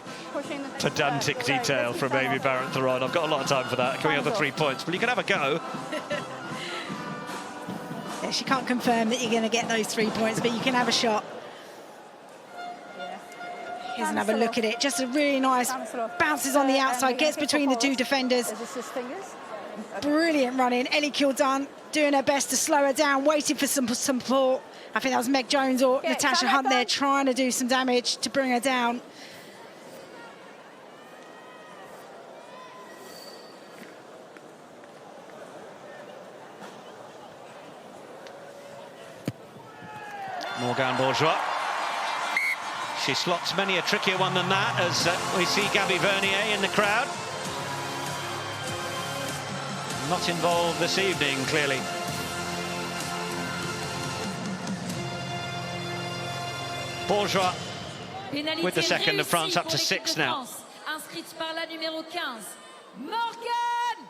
pedantic detail from Amy Barrett-Theron. I've got a lot of time for that. Can we have the 3 points? Well, you can have a go. Yeah, she can't confirm that you're going to get those 3 points, but you can have a shot. Here's another look at it. Just a really nice bounces on the outside, gets between the 2 defenders. Brilliant running. Ellie Kildun doing her best to slow her down, waiting for some support. I think that was Meg Jones or Natasha Hunt there trying to do some damage to bring her down. Morgane Bourgeois. She slots many a trickier one than that, as we see Gabby Vernier in the crowd. Not involved this evening, clearly. Bourgeois with the second, of France up to 6 now. Inscrite par la numéro 15, Morgane!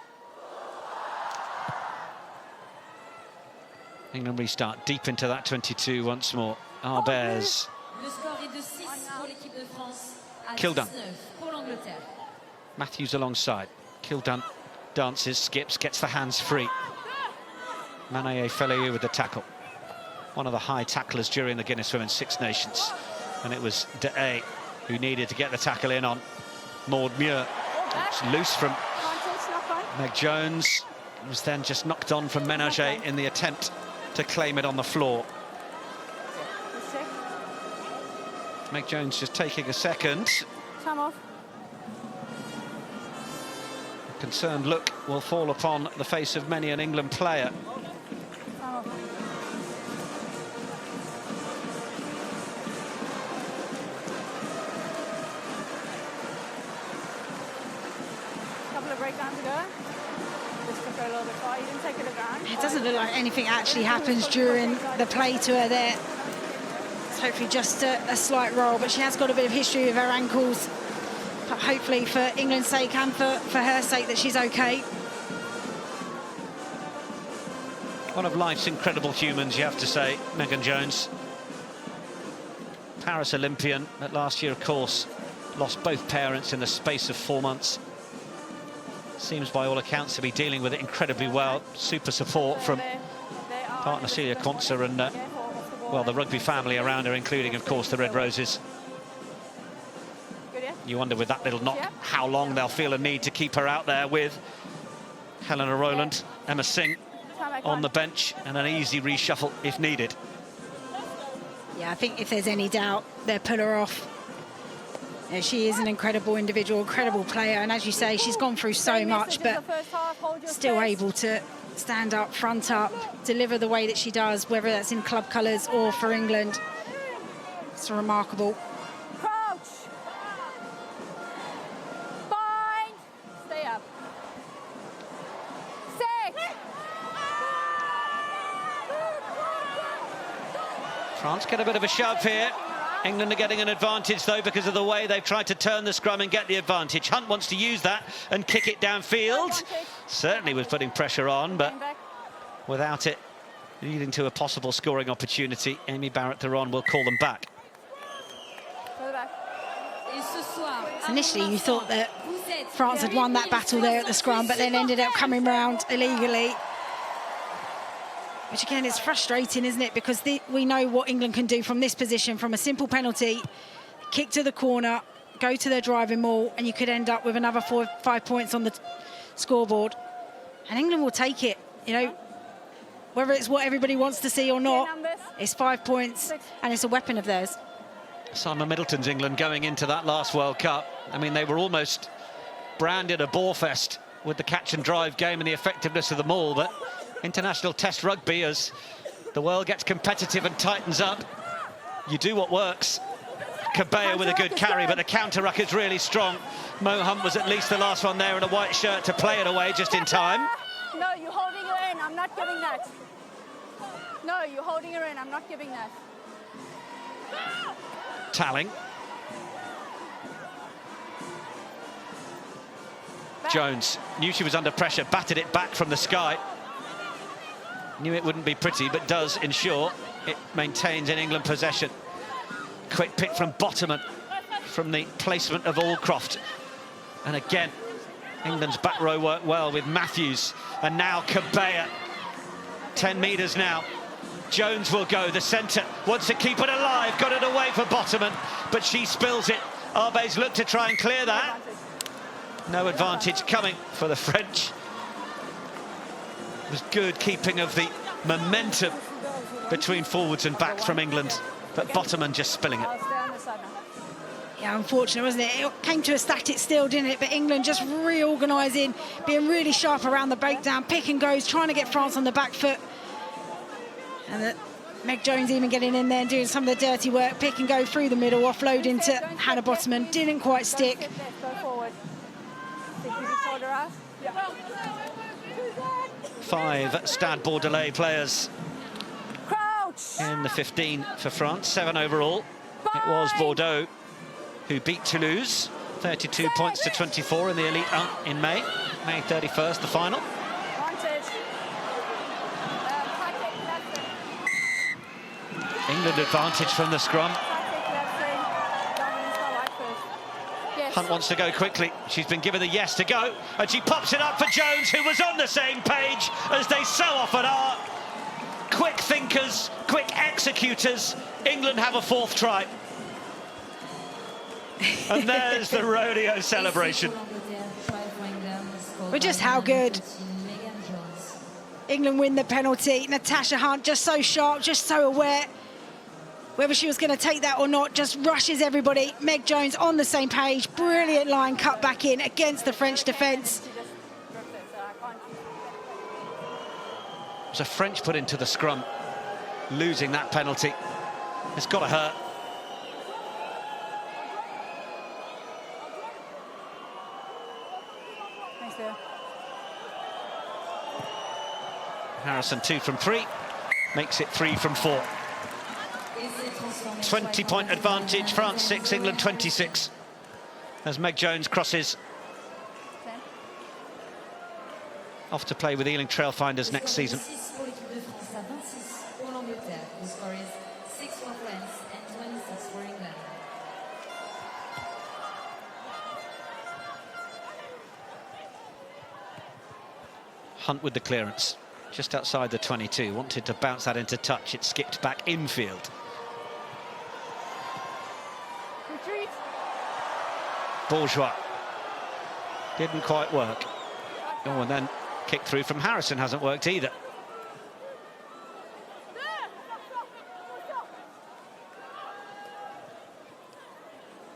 England restart deep into that 22 once more. Our Bears. Le score est de 6 pour l'équipe de France à Kildan. 19 pour l'Angleterre. Matthews alongside. Kildan dances, skips, gets the hands free. Manaye Feleyu with the tackle. One of the high tacklers during the Guinness Women's Six Nations. And it was De A who needed to get the tackle in on Maud Muir. It's loose from Meg Jones. It was then just knocked on from Ménager in the attempt to claim it on the floor. Meg Jones just taking a second. Time off. A concerned look will fall upon the face of many an England player. Time off. Couple of breakdowns ago. Just took her a little bit far. You didn't take her to ground. It doesn't look like anything actually happens during the play to her there. It's hopefully just a slight roll, but she has got a bit of history with her ankles. But hopefully for England's sake and for her sake that she's okay. One of life's incredible humans, you have to say, Megan Jones. Paris Olympian, but last year, of course, lost both parents in the space of 4 months. Seems by all accounts to be dealing with it incredibly well. Super support from partner Celia Konsa and well, the rugby family around her, including of course the Red Roses. You wonder with that little knock how long they'll feel a need to keep her out there with Helena Rowland, Emma Singh on the bench, and an easy reshuffle if needed. Yeah, I think if there's any doubt, they'll pull her off. You know, she is an incredible individual, incredible player, and as you say, she's gone through so much, but still able to stand up, front up, deliver the way that she does, whether that's in club colours or for England. It's remarkable. Crouch. Bind. Stay up. 6. France get a bit of a shove here. England are getting an advantage, though, because of the way they've tried to turn the scrum and get the advantage. Hunt wants to use that and kick it downfield. Certainly was putting pressure on, but without it leading to a possible scoring opportunity, Amy Barrett-Theron will call them back. Initially, you thought that France had won that battle there at the scrum, but then ended up coming round illegally. Which again is frustrating, isn't it? Because we know what England can do from this position, from a simple penalty, kick to the corner, go to their driving maul, and you could end up with another 4 or 5 points on the scoreboard. And England will take it, you know, whether it's what everybody wants to see or not. It's 5 points, and it's a weapon of theirs. Simon Middleton's England going into that last World Cup. I mean, they were almost branded a bore fest with the catch and drive game and the effectiveness of them all, but international test rugby, as the world gets competitive and tightens up, you do what works. Cabea with a good carry, but the counter-ruck is really strong. Mo Hunt was at least the last one there in a white shirt to play it away just in time. No, you're holding her in. I'm not giving that. No, you're holding her in. I'm not giving that. Talling. Jones knew she was under pressure, batted it back from the sky. Knew it wouldn't be pretty, but does ensure it maintains in England possession. Quick pick from Bottoman from the placement of Allcroft. And again, England's back row worked well with Matthews. And now Cabea. 10 metres now. Jones will go, the centre, wants to keep it alive, got it away for Bottoman, but she spills it. Arbe's looked to try and clear that. No advantage coming for the French. It was good keeping of the momentum between forwards and backs from England, but Bottoman just spilling it. Yeah, unfortunate, wasn't it? It came to a static still, didn't it? But England just reorganising, being really sharp around the breakdown, pick and goes, trying to get France on the back foot. And Meg Jones even getting in there and doing some of the dirty work, pick and go through the middle, offloading to Hannah Bottoman, didn't quite stick. Go forward. Keep your shoulder out. 5 Stade Bordelais players Crouch. in the 15 for France, 7 overall. It was Bordeaux who beat Toulouse, 32 points to 24 in the Elite 1 in May 31st, the final. England advantage from the scrum. Hunt wants to go quickly. She's been given the yes to go, and she pops it up for Jones, who was on the same page as they so often are. Quick thinkers, quick executors. England have a 4th try. And there's the rodeo celebration. But just how good. England win the penalty. Natasha Hunt just so sharp, just so aware. Whether she was going to take that or not, just rushes everybody. Meg Jones on the same page. Brilliant line cut back in against the French defence. It was a French put into the scrum. Losing that penalty. It's got to hurt. Thanks, dear. Harrison 2 from 3. Makes it 3 from 4. 20-point advantage, France 6, England 26. As Meg Jones crosses off to play with Ealing Trailfinders next season. Hunt with the clearance, just outside the 22. Wanted to bounce that into touch. It skipped back infield. Bourgeois didn't quite work. Oh, and then kick through from Harrison hasn't worked either.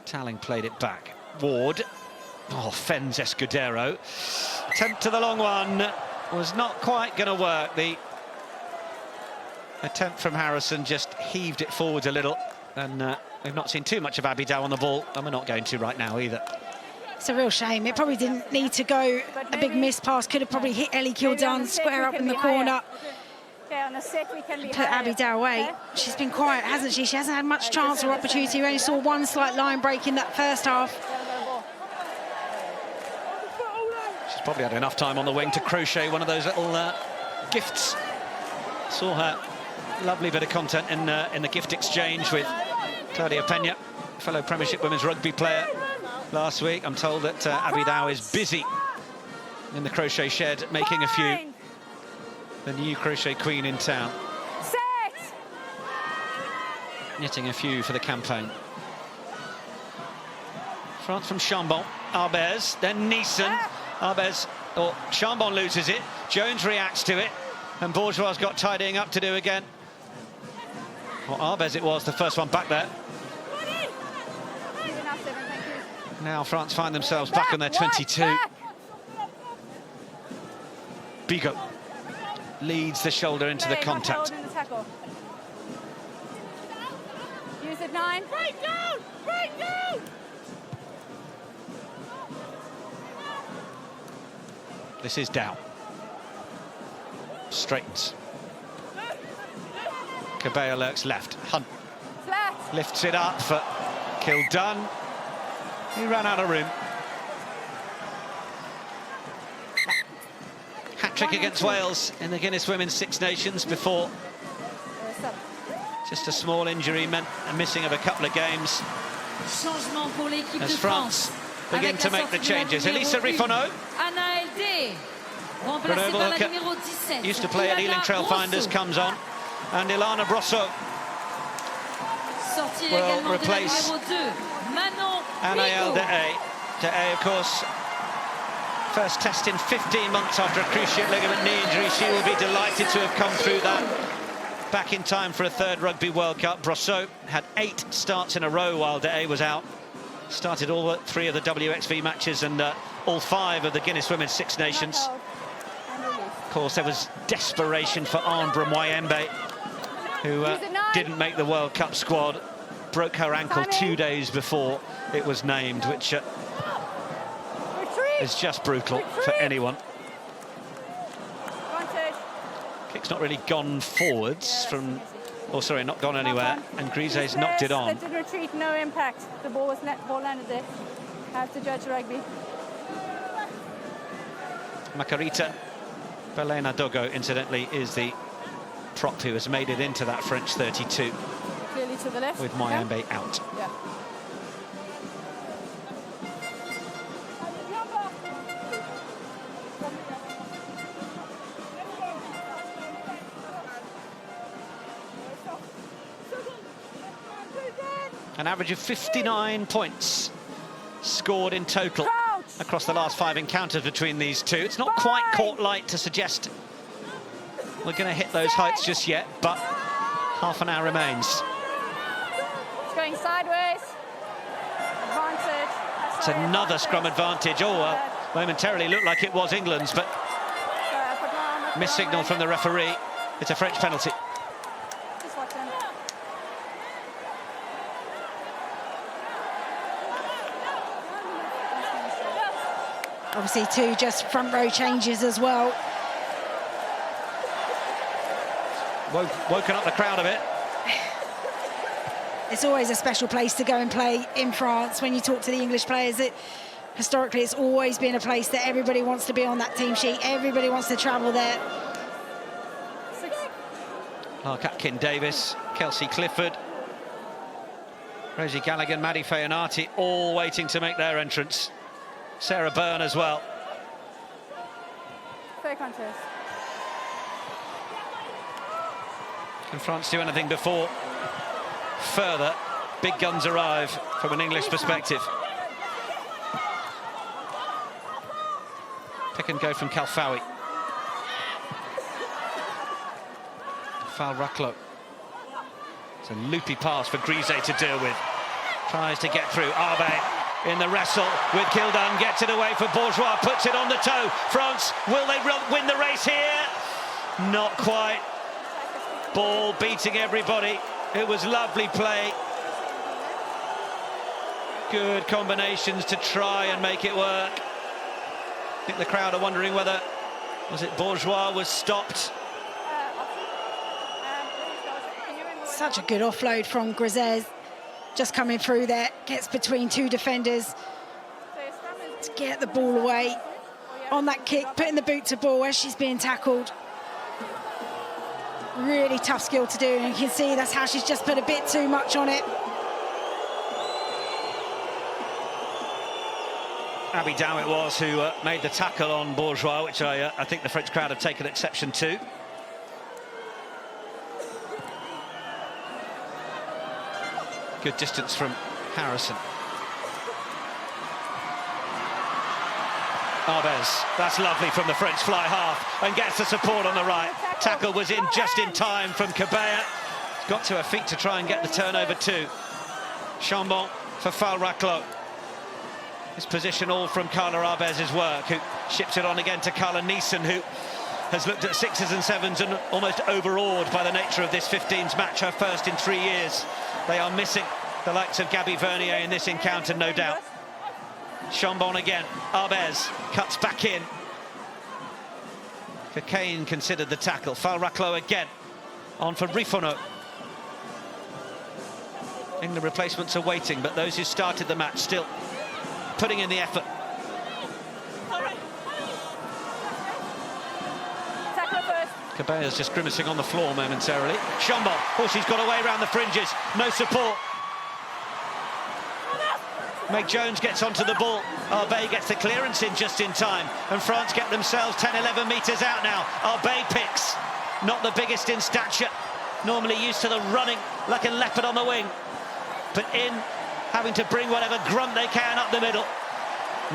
Talling played it back. Ward. Oh, fends Escudero. Attempt to the long one was not quite going to work. The attempt from Harrison just heaved it forwards a little. And we've not seen too much of Abby Dow on the ball, and we're not going to right now either. It's a real shame. It probably didn't need to go. A big miss pass could have probably hit Ellie Kildun square up in the corner. Okay, on the set we can be Put Abby Dow away. She's been quiet, hasn't she? She hasn't had much chance or opportunity. We only saw one slight line break in that first half. She's probably had enough time on the wing to crochet one of those little gifts. Saw her lovely bit of content in the gift exchange with Claudia Pena, fellow Premiership Women's Rugby player, last week. I'm told that Abby Dow is busy in the crochet shed making a few. The new crochet queen in town. Set. Knitting a few for the campaign. France from Chambon. Arbez, then Neeson. Arbez, or Chambon loses it. Jones reacts to it. And Bourgeois got tidying up to do again. Well, Arbez it was, the first one back there. Now France find themselves back on their 22. Bigot leads the shoulder into the contact. Use it 9. Break down! Break down! This is Dow. Straightens. Cabella lurks left. Hunt Flat. lifts it up for Kildun. He ran out of room. Hat-trick against Wales in the Guinness Women's Six Nations before. Just a small injury meant a missing of a couple of games. As France begin to make the changes. Elisa Rifonneau, Grenoble hooker, used to play at Ealing Trailfinders, comes on. And Ilana Brosseau will replace Anaël Dehaye. Dehaye, of course, first test in 15 months after a cruciate ligament knee injury. She will be delighted to have come through that. Back in time for a third Rugby World Cup. Brosseau had 8 starts in a row while Dehaye was out. Started all 3 of the WXV matches and all 5 of the Guinness Women's Six Nations. Of course, there was desperation for Ambre Moyembe who didn't make the World Cup squad, broke her ankle 2 days before it was named, which is just brutal for anyone. Kick's not really gone forwards from, oh sorry, not gone anywhere, and Grise's knocked it on. That did retreat, no impact. The ball landed there. I have to judge rugby. Makarita Belena Dogo, incidentally, is the prop who has made it into that French 32. Clearly to the left. With Mayembe out. Yeah. An average of 59 points scored in total across the last 5 encounters between these two. It's not quite caught light to suggest we're going to hit those heights just yet, but half an hour remains. It's going sideways. Advantage. It's another scrum advantage. Oh, well, momentarily looked like it was England's, but missed signal from the referee. It's a French penalty. Obviously, two just front row changes as well. Woken up the crowd a bit. It's always a special place to go and play in France. When you talk to the English players, historically it's always been a place that everybody wants to be on that team sheet. Everybody wants to travel there. Clark Atkin-Davis, Kelsey Clifford, Rosie Gallagher, Maddie Feonati, all waiting to make their entrance. Sarah Byrne as well. Fair contest. Can France do anything before further big guns arrive from an English perspective? Pick and go from Kalfawi. Fal Rucklow. It's a loopy pass for Grise to deal with. Tries to get through. Arbe in the wrestle with Kildan, gets it away for Bourgeois, puts it on the toe. France, will they win the race here? Not quite. Ball beating everybody. It was lovely play. Good combinations to try and make it work. I think the crowd are wondering whether, was it Bourgeois was stopped? Such a good offload from Grise. Just coming through there, gets between two defenders to get the ball away. On that kick, putting the boot to ball as she's being tackled. Really tough skill to do, and you can see that's how she's just put a bit too much on it. Abby Dow it was who made the tackle on Bourgeois, which I think the French crowd have taken exception to. Good distance from Harrison. Arbez, that's lovely from the French fly half, and gets the support on the right. Tackle was in just in time from Cabea. Got to her feet to try and get the turnover too. Chambon for Fal Rucklow. His position all from Carla Arbez's work, who ships it on again to Carla Neeson, who has looked at 6s and 7s and almost overawed by the nature of this 15s match, her first in 3 years. They are missing the likes of Gabby Vernier in this encounter, no doubt. Chambon again. Arbez cuts back in. Cocaine considered the tackle. Fal Rucklow again. On for Rifono. England replacements are waiting, but those who started the match still putting in the effort. Cabea's just grimacing on the floor momentarily. Chambon, oh, she's got away around the fringes. No support. Meg Jones gets onto the ball. Arbey gets the clearance in just in time. And France get themselves 10, 11 metres out now. Arbey picks. Not the biggest in stature. Normally used to the running like a leopard on the wing. But in, having to bring whatever grunt they can up the middle.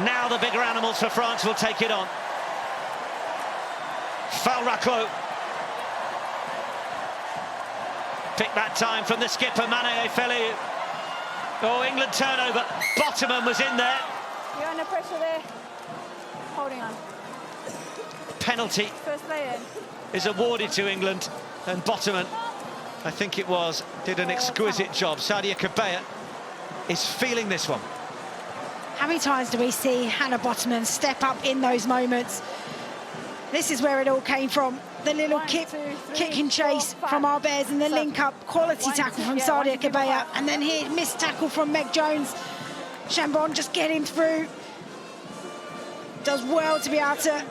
Now the bigger animals for France will take it on. Fal Rucklow. Pick that time from the skipper, Mane Felu. Oh, England turnover. Bottoman was in there. You're under pressure there. Holding on. Penalty First play in. is awarded to England, and Bottoman I think it was, did an exquisite job. Sadia Kabea is feeling this one. How many times do we see Hannah Bottomman step up in those moments? This is where it all came from. The little kick and chase from our Bears and the link-up quality tackle from Sadia Kabea. And then here, missed tackle from Meg Jones. Chambon just getting through. Does well to be able to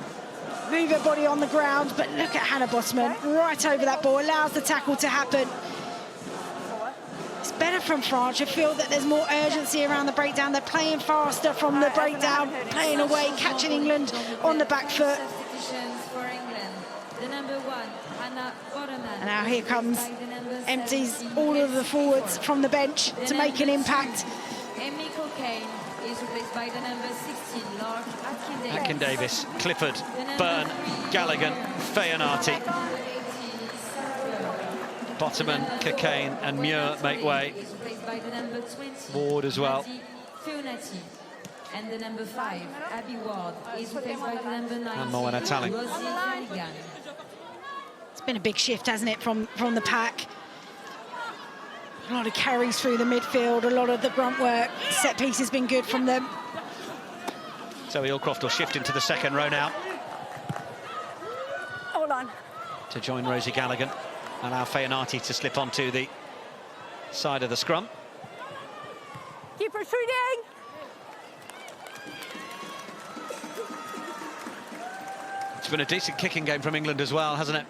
move her body on the ground. But look at Hannah Bottomman right over that ball, allows the tackle to happen. It's better from France. You feel that there's more urgency around the breakdown. They're playing faster from the breakdown, playing away, catching England on the back foot. And now here comes, empties all of the forwards from the bench to make an impact. Is replaced by the number 16, Lark Atkin-Davis, Clifford, Byrne, Galligan, Feyanati. Bottomman, Cockayne and Muir make way. Ward as well. And the number 5, Abby Ward, is replaced by the number 9. And Moana Talling. It's been a big shift, hasn't it, from the pack. A lot of carries through the midfield, a lot of the grunt work. Set piece has been good from them. Zoe Allcroft will shift into the second row now. Hold on. To join Rosie Galligan. Allow Feyanati to slip onto the side of the scrum. Keep retreating. It's been a decent kicking game from England as well, hasn't it?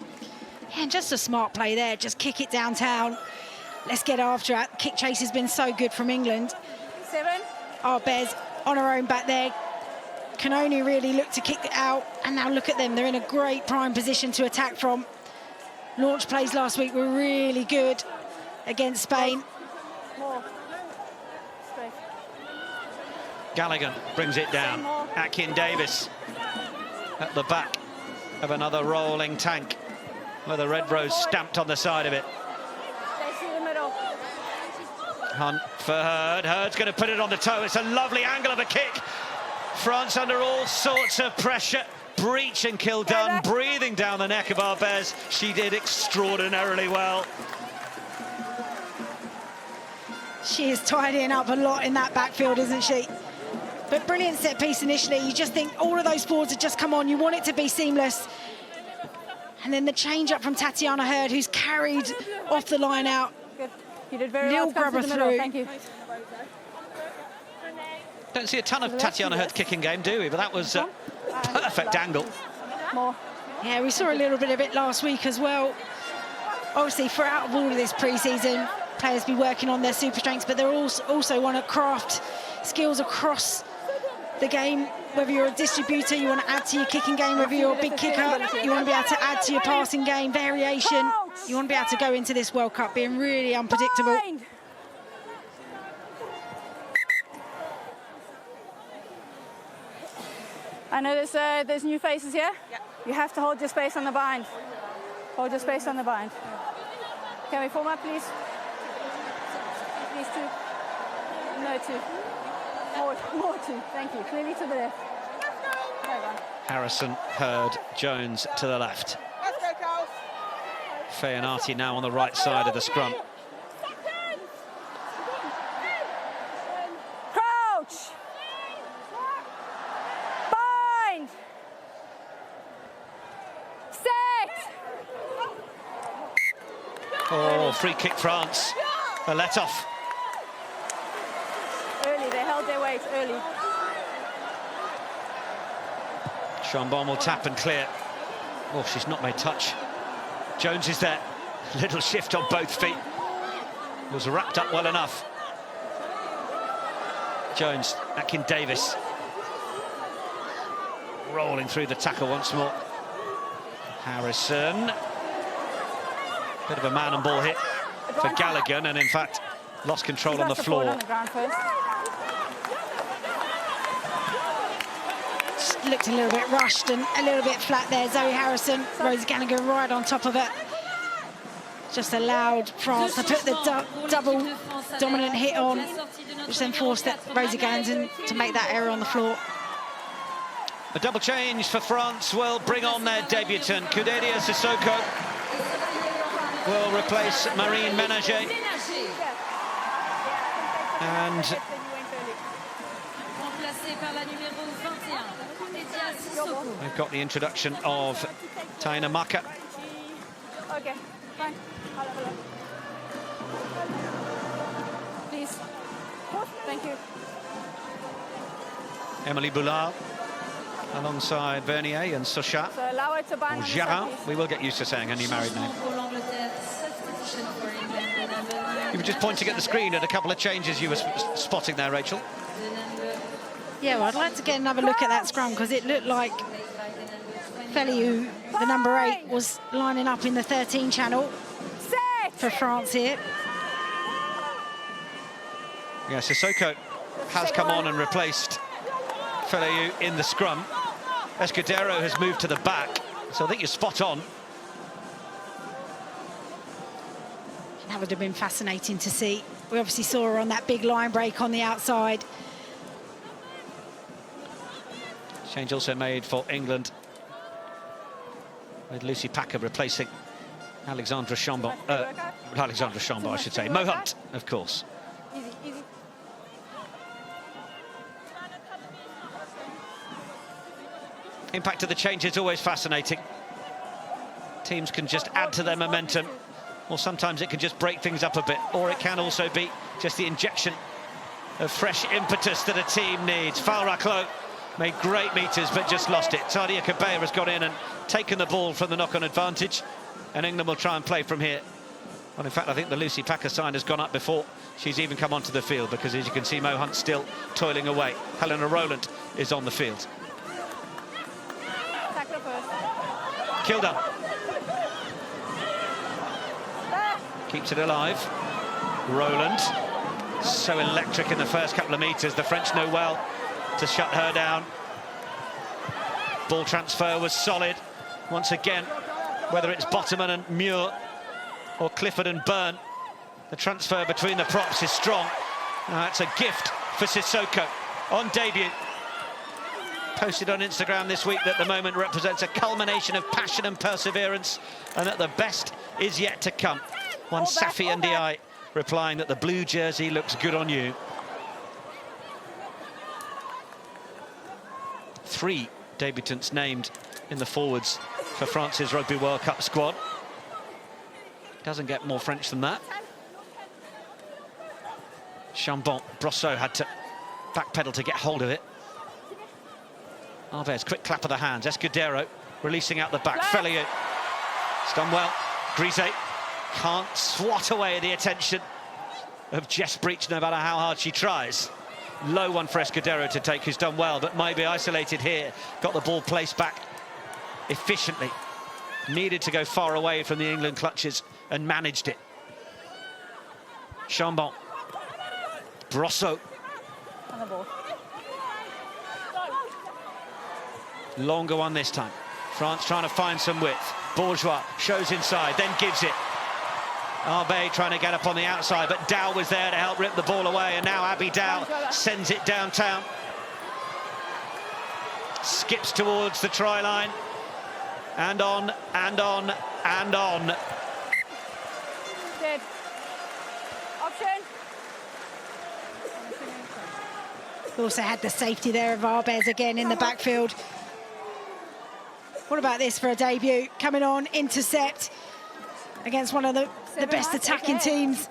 Yeah, and just a smart play there. Just kick it downtown. Let's get after it. Kick chase has been so good from England. 7. Our Bears on her own back there. Can only really look to kick it out. And now look at them. They're in a great prime position to attack from. Launch plays last week were really good against Spain. More. Straight. Galligan brings it down. Atkin-Davis at the back of another rolling tank with a red rose stamped on the side of it. Hunt for Hurd. Hurd's going to put it on the toe. It's a lovely angle of a kick. France under all sorts of pressure. Breach and Kildun breathing down the neck of our Bears. She did extraordinarily well. She is tidying up a lot in that backfield, isn't she? But brilliant set piece initially. You just think all of those forwards have just come on. You want it to be seamless. And then the change up from Tatiana Hurd, who's carried off the line out. Good. You did very well. Grabber through. Thank you. Don't see a ton of Tatiana Hurd's kicking game, do we? But that was a perfect angle. More. Yeah, we saw a little bit of it last week as well. Obviously, throughout all of this pre-season, players be working on their super strengths, but they're also want to craft skills across the game. Whether you're a distributor, you want to add to your kicking game, whether you're a big kicker, you want to be able to add to your passing game, variation. You want to be able to go into this World Cup being really unpredictable. I know there's new faces here. Yeah. You have to hold your space on the bind. Hold your space on the bind. Can we form up, please? Please, 2. No, 2. More 2. Thank you. Clearly to the left. Harrison, Hurd, Jones to the left. Feyanati now on the right side of the scrum. Crouch! Bind! Set! Oh, free kick France. A let-off. Early, they held their weight early. Chambon will tap and clear. Oh, she's not made touch. Jones is there. Little shift on both feet. Was wrapped up well enough. Jones, Atkin-Davis. Rolling through the tackle once more. Harrison. Bit of a man and ball hit for Galligan, and in fact, lost control on the floor. On the ground first. Looked a little bit rushed and a little bit flat there. Zoe Harrison, Rosie Galligan right on top of it. Just allowed France to put the double dominant hit on, which then forced Rosie Galligan to make that error on the floor. A double change for France will bring on their debutant, Kuderia Sissoko. will replace Marine Ménager. And we've got the introduction of Taina Maka. Okay, fine. I'll have a look. Please. Thank you. Emily Boulard alongside Vernier and Sochat. So allow it to bind Or on the Jarin. side, please. We will get used to saying a new married name. You were just pointing at the screen at a couple of changes you were spotting there, Rachel. Yeah, well, I'd like to get another look at that scrum because it looked like Feliu, the number 8, was lining up in the 13 channel for France here. Yeah, Sissoko has come on and replaced Feliu in the scrum. Escudero has moved to the back, so I think you're spot on. That would have been fascinating to see. We obviously saw her on that big line break on the outside. Change also made for England, with Lucy Packer replacing Alexandra Chambon. Alexandra Chambon, I should say. Mo Hunt, of course. Easy, easy. Impact of the change is always fascinating. Teams can just add to their momentum, or sometimes it can just break things up a bit, or it can also be just the injection of fresh impetus that a team needs. Fal Raclos made great meters, but just lost it. Sadia Kabea has got in and taken the ball from the knock-on advantage, and England will try and play from here. Well, in fact, I think the Lucy Packer sign has gone up before she's even come onto the field, because as you can see, Mo Hunt still toiling away. Helena Rowland is on the field. Tackle first. Kilda keeps it alive. Rowland, so electric in the first couple of meters. The French know well to shut her down. Ball transfer was solid. Once again, whether it's Bottoman and Muir or Clifford and Byrne, the transfer between the props is strong. It's a gift for Sissoko on debut. Posted on Instagram this week that the moment represents a culmination of passion and perseverance, and that the best is yet to come. One Safi Ndiaye replying that the blue jersey looks good on you. 3 debutants named in the forwards for France's Rugby World Cup squad. Doesn't get more French than that. Chambon, Brosseau had to backpedal to get hold of it. Alves, quick clap of the hands. Escudero releasing out the back. Feliu, it's done well. Grise can't swat away the attention of Jess Breach, no matter how hard she tries. Low one for Escudero to take, who's done well, but might be isolated here. Got the ball placed back efficiently. Needed to go far away from the England clutches and managed it. Chambon. Brosseau. On the ball. Longer one this time. France trying to find some width. Bourgeois shows inside, then gives it. Arbe trying to get up on the outside, but Dow was there to help rip the ball away, and now Abby Dow sends it downtown. Skips towards the try line. And on, and on, and on. Dead. Option. We also had the safety there of Arbez again in the backfield. What about this for a debut? Coming on, intercept against one of the best attacking teams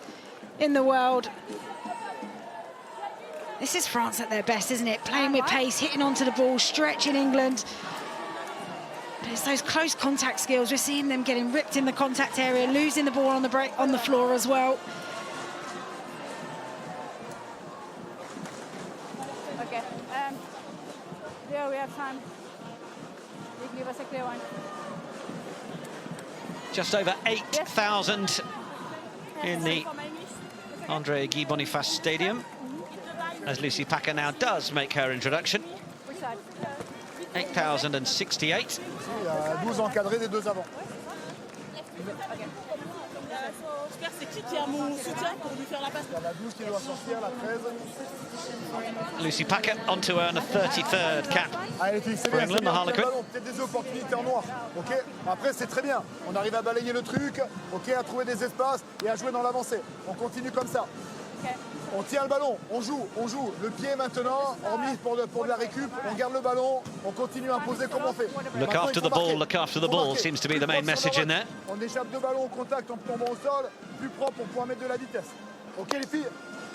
in the world. This is France at their best, isn't it? Playing with pace, hitting onto the ball, stretching England. But it's those close contact skills. We're seeing them getting ripped in the contact area, losing the ball on the break, on the floor as well. Okay. Yeah, we have time. You can give us a clear one. Just over 8,000 in the André Guy Boniface Stadium, as Lucy Packer now does make her introduction. Which side? 8,068. 12 encadrés des 2 avant. J'espère c'est qui a mon soutien pour lui faire la passe. La 12 qui doit sortir, la 13. Lucy Packer on to earn a 33rd cap for England, the Harlequin. Peut-être des opportunités en noir. Ok. Après c'est très bien. On arrive à balayer le truc. Ok, à trouver des espaces et à jouer dans l'avancée. On continue comme ça. On tient le ballon, on joue. Le pied maintenant, hormis pour de la récup, on garde le ballon, on continue à imposer comme on fait. Look after the ball seems to be the main message in there. On échappe de ballon au contact en tombant au sol, plus propre, on pourra mettre de la vitesse. Ok les filles,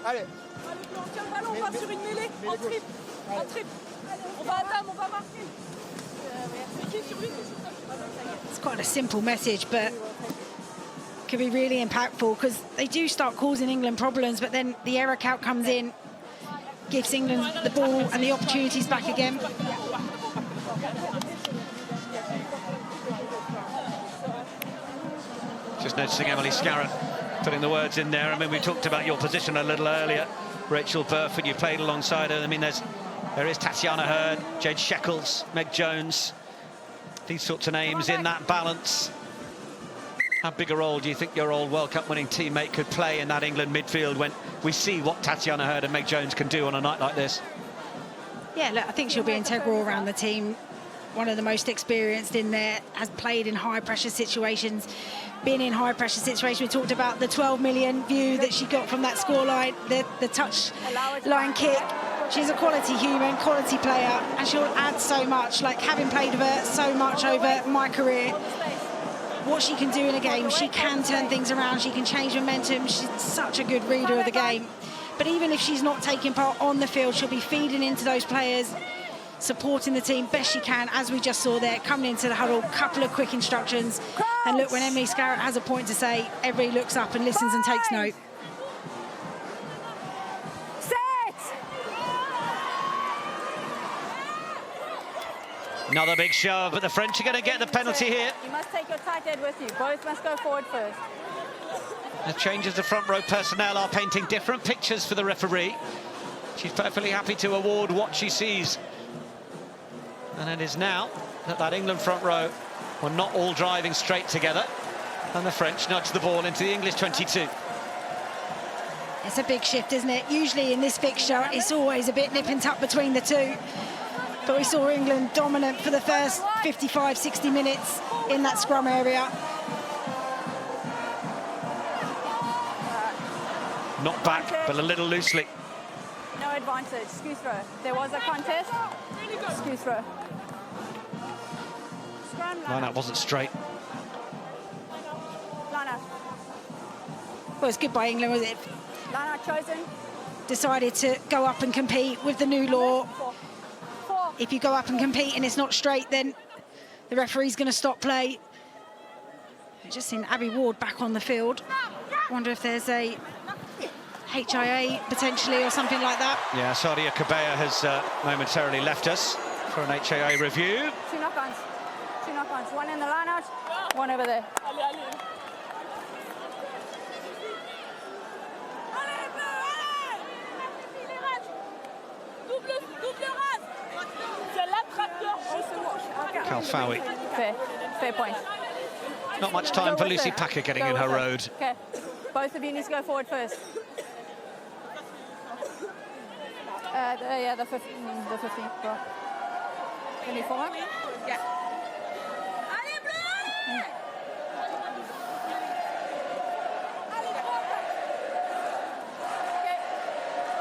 allez. On tient le ballon, on va sur une mêlée, en trip. On va à dame, on va marquer. It's quite a simple message, but could be really impactful because they do start causing England problems, but then the error count comes in, gives England the ball and the opportunities back again. Just noticing Emily Scarrett putting the words in there. I mean, we talked about your position a little earlier. Rachel Burford, you played alongside her. I mean, there is Tatiana Hurd, Jade Shekels, Meg Jones. These sorts of names in that balance. How big a role do you think your old World Cup winning teammate could play in that England midfield when we see what Tatiana Hurd and Meg Jones can do on a night like this? Yeah, look, I think she'll be integral around the team. One of the most experienced in there, has played in high-pressure situations, been in high-pressure situations. We talked about the 12 million view that she got from that scoreline, the touch line kick. She's a quality human, quality player, and she'll add so much. Like, having played with her so much over my career, what she can do in a game, she can turn things around, she can change momentum. She's such a good reader of the game. But even if she's not taking part on the field, she'll be feeding into those players, supporting the team best she can, as we just saw there, coming into the huddle, couple of quick instructions. And look, when Emily Scarrett has a point to say, everybody looks up and listens and takes note. Another big shove, but the French are going to get the penalty here. You must take your tight head with you. Both must go forward first. The changes the front row personnel are painting different pictures for the referee. She's perfectly happy to award what she sees. And it is now that England front row were not all driving straight together, and the French nudge the ball into the English 22. It's a big shift, isn't it? Usually in this fixture, it's always a bit nip and tuck between the two. But we saw England dominant for the first 55, 60 minutes in that scrum area. Not back, but a little loosely. No advantage. Excuse throw. There was a contest. Excuse throw. Scrum, No, that wasn't straight. Lana. Well, it's good by England, was it? Lana chosen. Decided to go up and compete with the new law. If you go up and compete and it's not straight, then the referee's going to stop play. I've just seen Abby Ward back on the field. Wonder if there's a HIA potentially or something like that. Yeah, Sadia Kabea has momentarily left us for an HIA review. Two knock-ons. Two knock-ons. One in the line-out, one over there. Kalfawi. Fair point. Not much time for Lucy Packer getting in her road. Okay, both of you need to go forward first. The 15. Go. Any former? Yeah.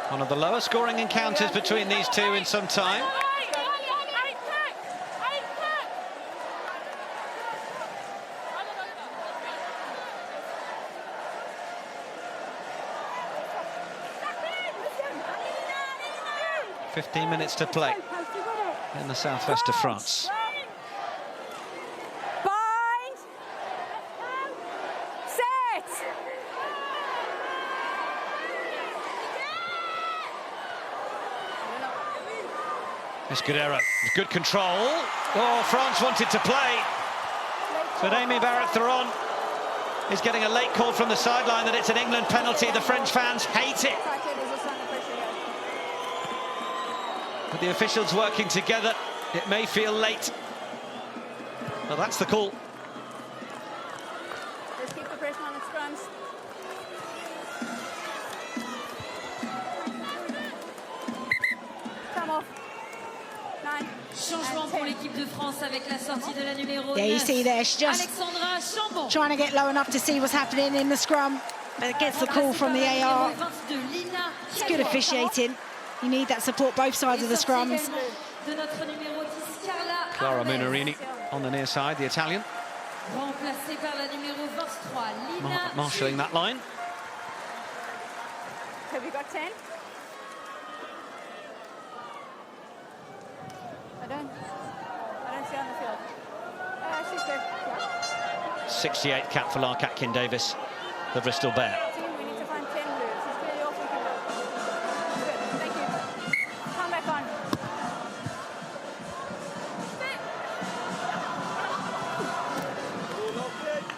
One of the lower scoring encounters between these two in some time. "15 minutes to play in the southwest of France." Bind. Set. It's good error, good control. Oh, France wanted to play, but Amy Barrett-Theron is getting a late call from the sideline that it's an England penalty. The French fans hate it. With the officials working together, it may feel late. Well, that's the call. Just keep the pressure on the scrums. Changement pour l'équipe de France avec la sortie de la numéro 9. Yeah, you see there, she's just Alexandra Chambon. trying to get low enough to see what's happening in the scrum, but it gets the call from the AR. It's good officiating. You need that support both sides of the scrums. Clara Munarini on the near side, the Italian. Marshalling that line. Have you got 10? I don't see her on the field. She's good. Yeah. 68 cap for Lark Atkin-Davis, the Bristol Bear. Team, we need to find 10 Blues. She's clearly off looking well. Good, thank you. Come back on.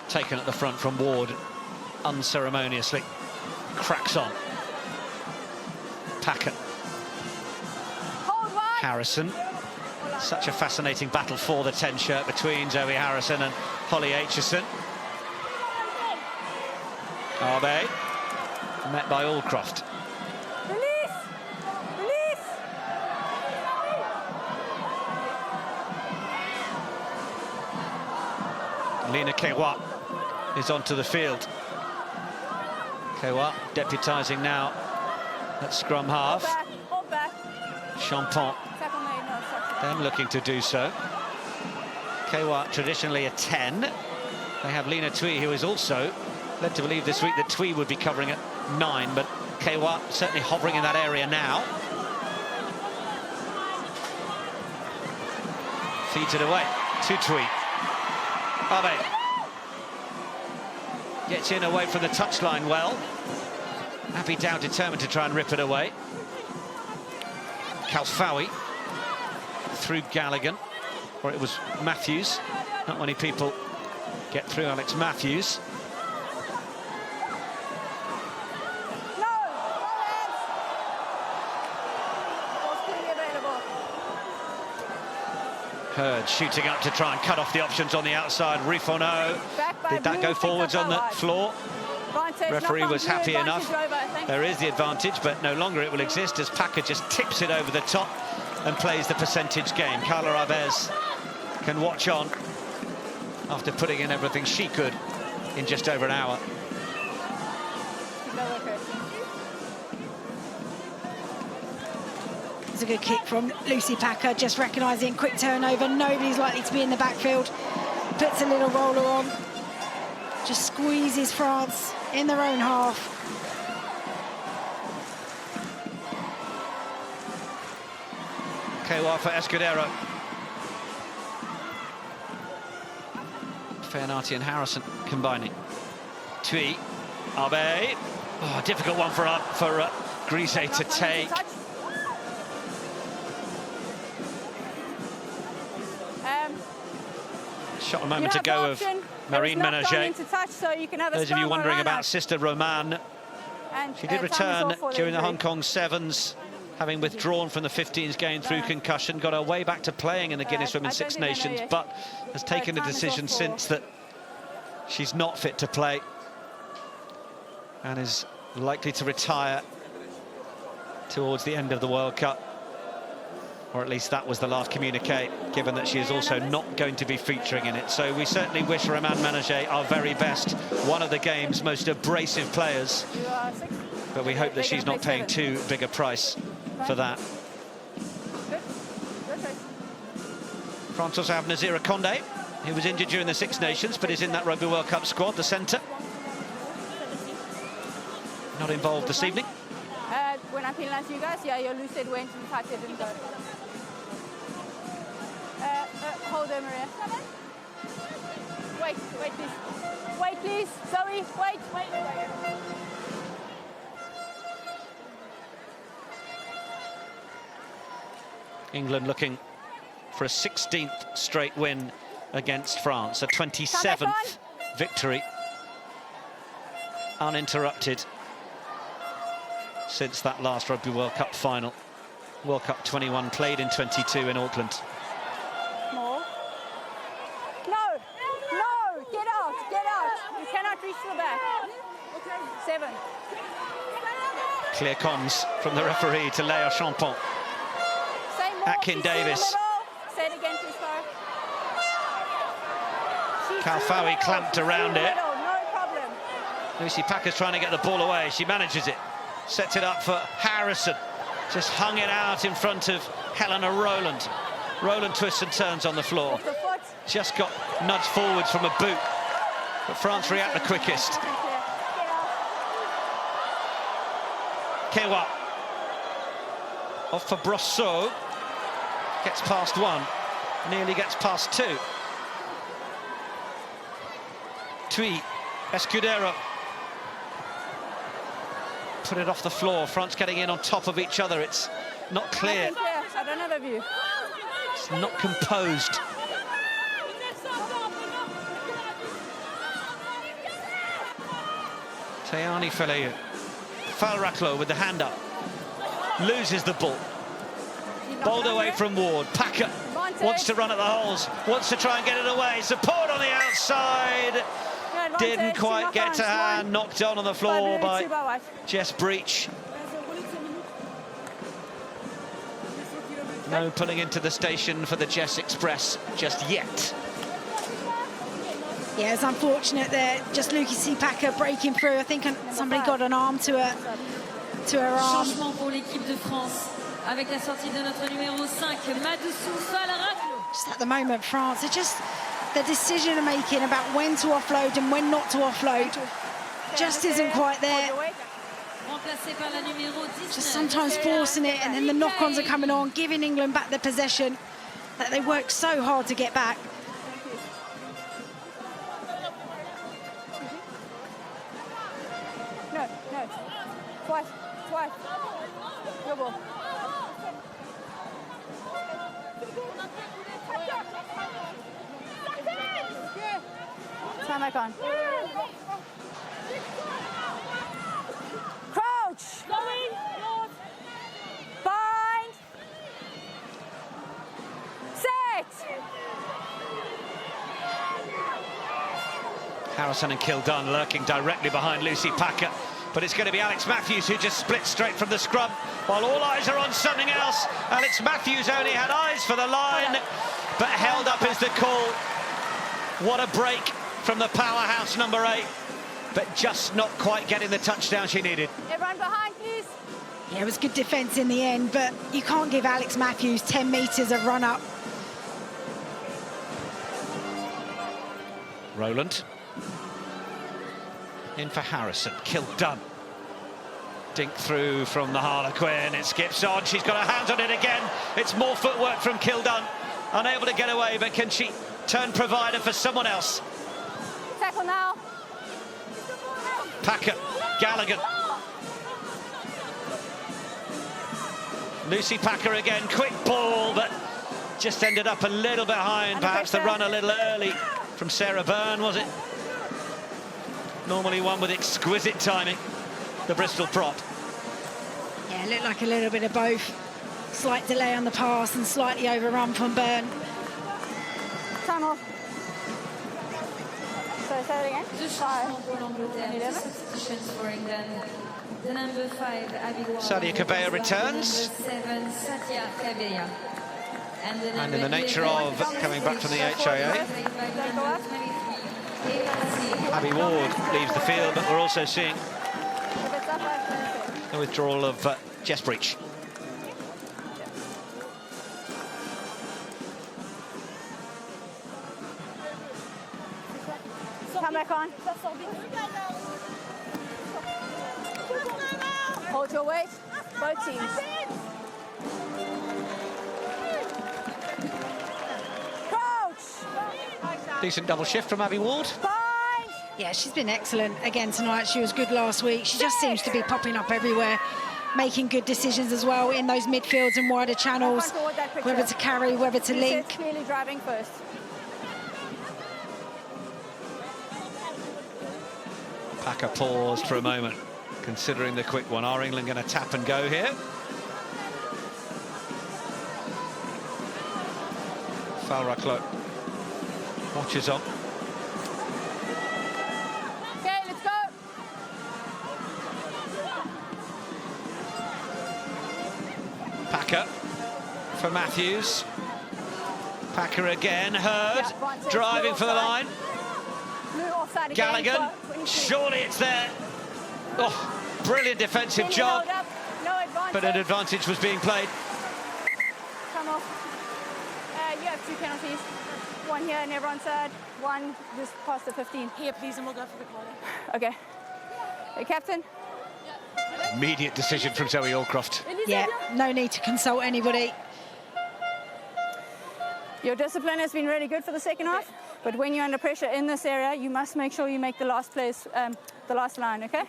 Taken at the front from Ward, unceremoniously. Cracks on. Packer. Hold one. Harrison. Such a fascinating battle for the 10 shirt between Zoe Harrison and Holly Aitchison. Arbe, met by Allcroft. Release! Release! Lena Kewa is onto the field. Kewa deputising now at scrum half. Hold back. Champon, Tackle made, no, such. them looking to do so. Kewa traditionally a 10. They have Lena Twee, who is also led to believe this week that Twee would be covering at 9, but Kewa certainly hovering in that area now. Feeds it away to Twee. Abe gets in away from the touchline well. Abby Dow determined to try and rip it away. Kalfawi through Galligan, or it was Matthews. Not many people get through Alex Matthews. Hurd shooting up to try and cut off the options on the outside. Rifono, did that go forwards on the floor? Referee was happy enough. There is the advantage, but no longer it will exist as Packer just tips it over the top and plays the percentage game. Carla Arvez can watch on after putting in everything she could in just over an hour. It's a good kick from Lucy Packer, just recognising quick turnover. Nobody's likely to be in the backfield. Puts a little roller on. Just squeezes France in their own half. Kewa for Escudero. Fairnati and Harrison combining. Twee, Abe. Oh, difficult one for Grise to take. Shot a moment ago of Marine Ménager. Those of you wondering about Sister Roman, she did return during the Hong Kong Sevens, having withdrawn from the 15s game through concussion, got her way back to playing in the Guinness Women's Six Nations, but has taken a decision since that she's not fit to play and is likely to retire towards the end of the World Cup. Or at least that was the last communique, given that she is also not going to be featuring in it. So we certainly wish Roman Ménager our very best, one of the game's most abrasive players. But we hope that she's not paying too big a price for that. France also have Nazira Condé, who was injured during the Six Nations, but is in that Rugby World Cup squad, the centre. Not involved this evening. When I penalised you guys, yeah, your lucid went and Packer didn't go. Hold her, Maria. Wait, please. Wait, please. Zoe, wait. England looking for a 16th straight win against France, a 27th victory, uninterrupted since that last Rugby World Cup final. World Cup 21 played in 22 in Auckland. More. No, get out. You cannot reach the back. 7. Clear comms from the referee to Léa Champon. Atkin-Davis Kalfawi clamped around it. No problem. Lucy Packer's trying to get the ball away. She manages it. Sets it up for Harrison. Just hung it out in front of Helena Rowland. Rowland twists and turns on the floor. Just got nudged forwards from a boot. But France react the quickest. Kewa. Off for Brosseau. Gets past one. Nearly gets past two. Tui. Escudero. Put it off the floor. France getting in on top of each other. It's not clear. I don't have a view. It's not composed. Tayani Faleu. Falraklo with the hand up. Loses the ball. Bowled away from Ward. Packer wants to run at the holes. Wants to try and get it away. Support on the outside. Didn't quite get to hand. Knocked on the floor by Jess Breach. No pulling into the station for the Jess Express just yet. Yeah, it's unfortunate there. Just Lucy Packer breaking through. I think somebody got an arm to her arm. Changement pour l'équipe de France avec la sortie de notre numéro 5, Madoussou Falraklo. Just at the moment, France are just the decision making about when to offload and when not to offload just isn't quite there. Remplacé par la numéro 19. Just sometimes forcing it, and then the knock-ons are coming on, giving England back the possession that they worked so hard to get back. No. Twice. Your ball. Time back on. Crouch. Bind. Set. Harrison and Kildun lurking directly behind Lucy Packer. But it's going to be Alex Matthews who just splits straight from the scrum, while all eyes are on something else. Alex Matthews only had eyes for the line, but held up is the call. What a break from the powerhouse number 8, but just not quite getting the touchdown she needed. Everyone behind, please. Yeah, it was good defence in the end, but you can't give Alex Matthews 10 metres of run-up. Rowland. In for Harrison. Kildun. Dink through from the Harlequin. It skips on. She's got her hands on it again. It's more footwork from Kildun. Unable to get away, but can she turn provider for someone else? Tackle now. Packer. Gallagher. Lucy Packer again. Quick ball, but just ended up a little behind. Perhaps the run a little early from Sarah Byrne, was it? Normally one with exquisite timing, the Bristol prop. Yeah, it looked like a little bit of both. Slight delay on the pass and slightly overrun from Byrne. Time off. So say it again. Deux changements pour l'Angleterre, deux substitutions for England. The number 5, Abby Ward. Sadia Cabella returns. The number 7, Sadia Cabella. And in the nature of coming back from the HIA, Abby Ward leaves the field, but we're also seeing the withdrawal of Jess Breach. Come back on. Hold your weight, both teams. Coach! Decent double shift from Abby Ward. Yeah, she's been excellent again tonight. She was good last week. She just seems to be popping up everywhere, making good decisions as well in those midfields and wider channels, whether to carry, whether to link. Clearly driving first. Packer paused for a moment, considering the quick one. Are England going to tap and go here? Falraklo watches on. Okay, let's go. Packer for Matthews. Packer again, Hurd, driving for the line. Blue offside again. Gallagher, surely it's there. Oh, brilliant defensive job, Held up, no advantage. but an advantage was being played. Come off. You have 2 penalties. One here, never onside. One just past the 15. Here, please, and we'll go for the corner. Okay. Hey, captain. Immediate decision from Zoe Allcroft. Yeah, no need to consult anybody. Your discipline has been really good for the second half, but when you're under pressure in this area, you must make sure you make the last place, the last line, okay?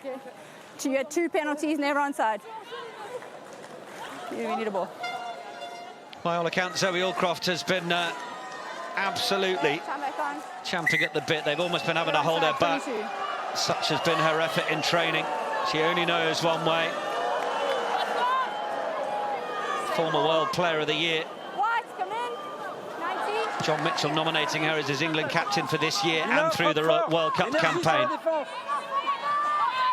So you had 2 penalties, never onside. We need a ball. By all accounts, Zoe Allcroft has been absolutely Time back on. champing at the bit. They've almost been having to hold her back. 22. Such has been her effort in training. She only knows one way. Former World Player of the Year. White, come in. 19. John Mitchell nominating her as his England captain for this year and through the World Cup campaign.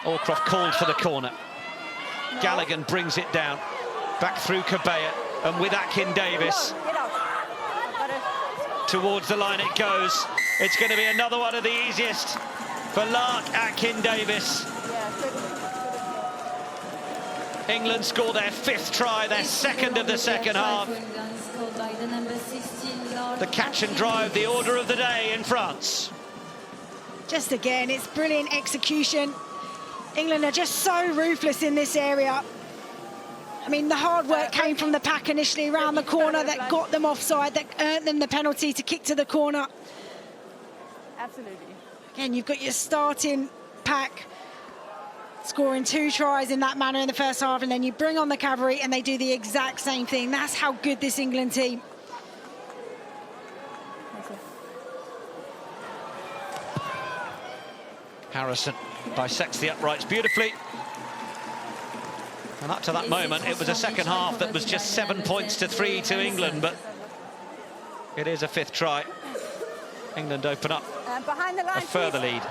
Allcroft called for the corner. Gallagher brings it down. Back through Cabea, and with Akin Davis. Get out. Got it. Towards the line it goes. It's going to be another one of the easiest for Lark Akin Davis. Yeah, good. England score their 5th try, their second of the second half. The catch and drive, the order of the day in France. Just again, it's brilliant execution. England are just so ruthless in this area. I mean, the hard work came from the pack initially around the corner that got them offside, that earned them the penalty to kick to the corner. Absolutely. Again, you've got your starting pack scoring 2 tries in that manner in the first half, and then you bring on the cavalry and they do the exact same thing. That's how good this England team. Harrison dissects the uprights beautifully. And up to that moment, it was a second half that was just 7 points to 3 to England, but it is a 5th try. England open up Behind the line. a further lead.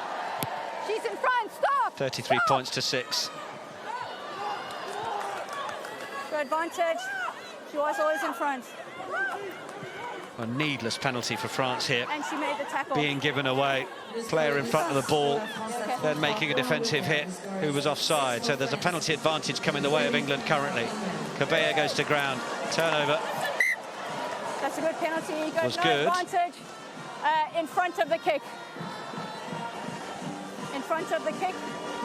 She's in front. Stop. 33 points to 6. Good advantage. She was always in front. A needless penalty for France here, And she made the tackle. being given away. Player in front of the ball, then making a defensive hit, who was offside. So there's a penalty advantage coming the way of England currently. Cabea goes to ground. Turnover. That's a good penalty. Good, Was no good. advantage. In front of the kick. In front of the kick.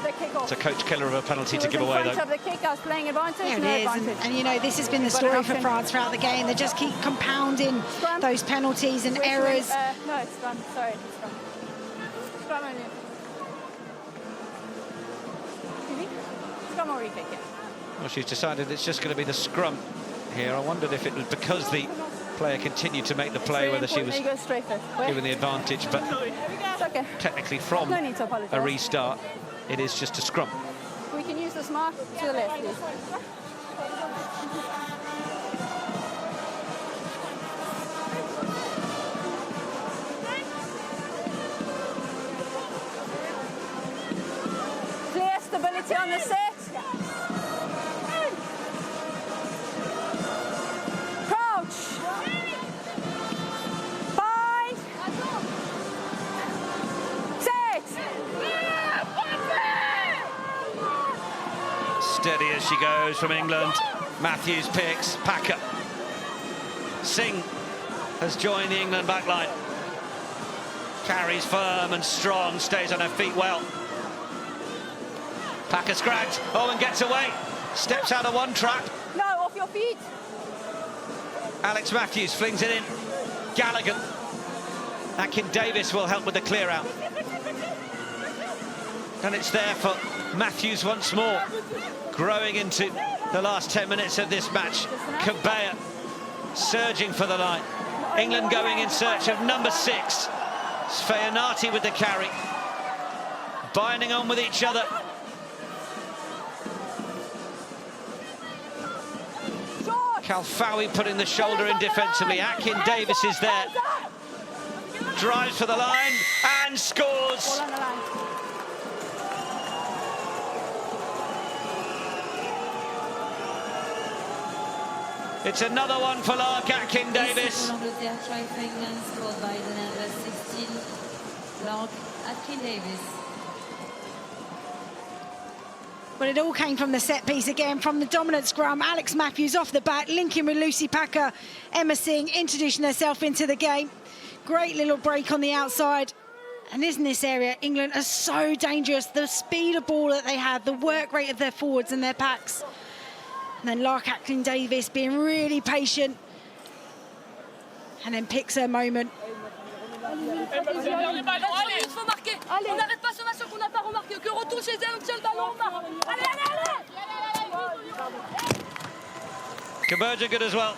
The kick off. It's a coach killer of a penalty to give In away, front though. of the kick. I was playing advantage. There no it is, advantage. and you know, this has been the Got an story for option. France throughout the game. They just keep compounding Scrum. those penalties and Where's errors. the- no, it's scrum. Sorry, it's scrum. Scrum only. Excuse me? Scrum or re-kick, yeah. Well, she's decided it's just going to be the scrum here. I wondered if it was because the player continued to make the play, Really whether she was important that you go straight first. Where? given the advantage, but It's okay. technically from No need to apologise. a restart, it is just a scrum. We can use this mark to the left, please. Clear stability on the set. Crouch. Bind. Set. Steady as she goes from England. Matthews picks, Packer. Singh has joined the England backline. Carries firm and strong, stays on her feet well. Packer scragged, Owen gets away, steps out of one trap. No, off your feet. Alex Matthews flings it in. Gallagher. Akin Davis will help with the clear out. And it's there for Matthews once more. Growing into the last 10 minutes of this match. Cabea surging for the line. England going in search of number 6. Sfeonati with the carry. Binding on with each other. Kalfawi putting the shoulder in defensively. Akin Davis is there. Drives for the line and scores. Ball on the line. It's another one for Lark Akin Davis. L'Angleterre try for England, scored by the number 16. Lark Atkin-Davis. Well, it all came from the set piece again, from the dominant scrum. Alex Matthews off the back, linking with Lucy Packer. Emma Singh introducing herself into the game. Great little break on the outside. And isn't this area, England are so dangerous. The speed of ball that they had, the work rate of their forwards and their packs. And then Lark Atkin-Davis being really patient. And then picks her moment. Il faut marquer. On n'arrête pas sur l'action qu'on n'a pas remarqué. Que retourne chez elle, on tient le ballon. Allez, Converge are good as well.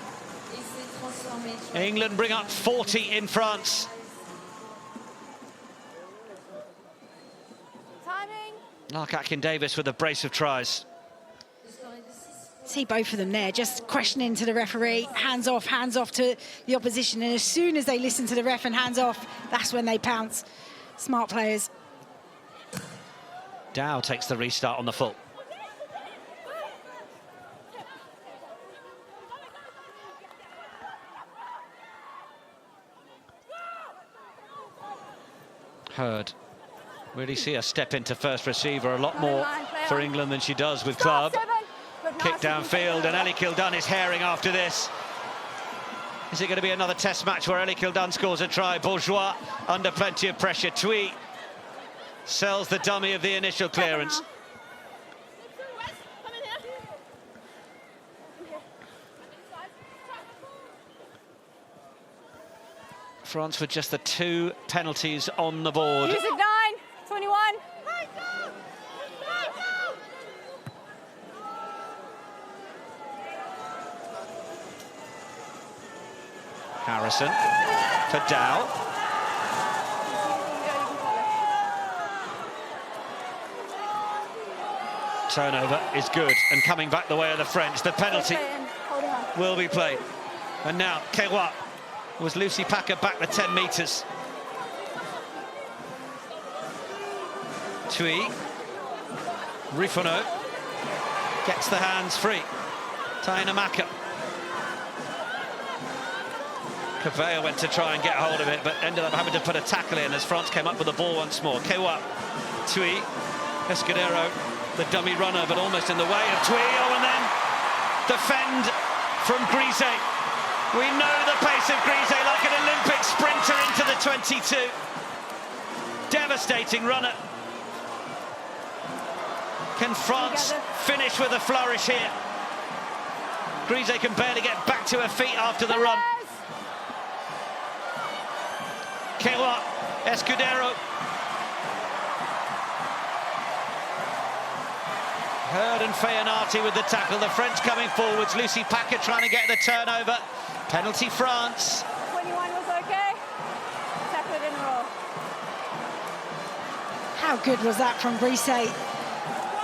England bring up 40 in France. Timing. Lark Atkin-Davis with a brace of tries. See both of them there, just questioning to the referee, hands off to the opposition. And as soon as they listen to the ref and hands off, that's when they pounce. Smart players. Dow takes the restart on the full. Hurd. Really see her step into first receiver a lot more for England than she does with club. Kick downfield, and Ellie Kildun is herring after this. Is it going to be another test match where Ellie Kildun scores a try? Bourgeois under plenty of pressure. Twee sells the dummy of the initial clearance. France with just the 2 penalties on the board. Music 9, 21. Harrison for Dow. Turnover is good, and coming back the way of the French. The penalty will be played. And now Kewa was Lucy Packer back the 10 metres. Twee. Rifono gets the hands free. Taina Maka. Cavea went to try and get hold of it, but ended up having to put a tackle in as France came up with the ball once more. Kewa, Twee, Escudero, the dummy runner, but almost in the way of Twee. Oh, and then defend from Grise. We know the pace of Grise, like an Olympic sprinter into the 22. Devastating runner. Can France finish with a flourish here? Grise can barely get back to her feet after the run. Kewa, Escudero. Hurd and Feyenoord with the tackle. The French coming forwards. Lucy Packer trying to get the turnover. Penalty France. 21 was okay. Tackle it in a row. How good was that from Grise?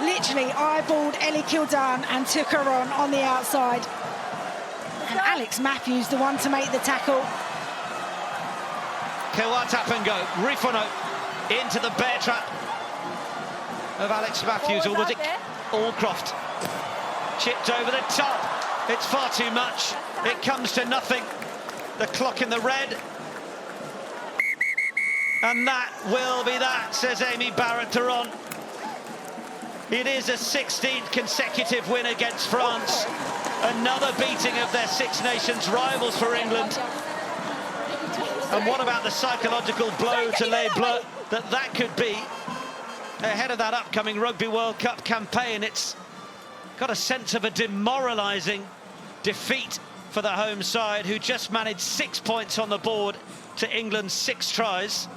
Literally eyeballed Ellie Kildun and took her on the outside. And Alex Matthews, the one to make the tackle. Kewa tap and go. Rifono into the bear trap of Alex Matthews, or was it Allcroft? Chipped over the top. It's far too much. It comes to nothing. The clock in the red. And that will be that, says Amy Barrett-Theron. It is a 16th consecutive win against France. Another beating of their Six Nations rivals for England. And what about the psychological blow to Les Bleues that could be ahead of that upcoming Rugby World Cup campaign? It's got a sense of a demoralising defeat for the home side, who just managed 6 points on the board to England's 6 tries.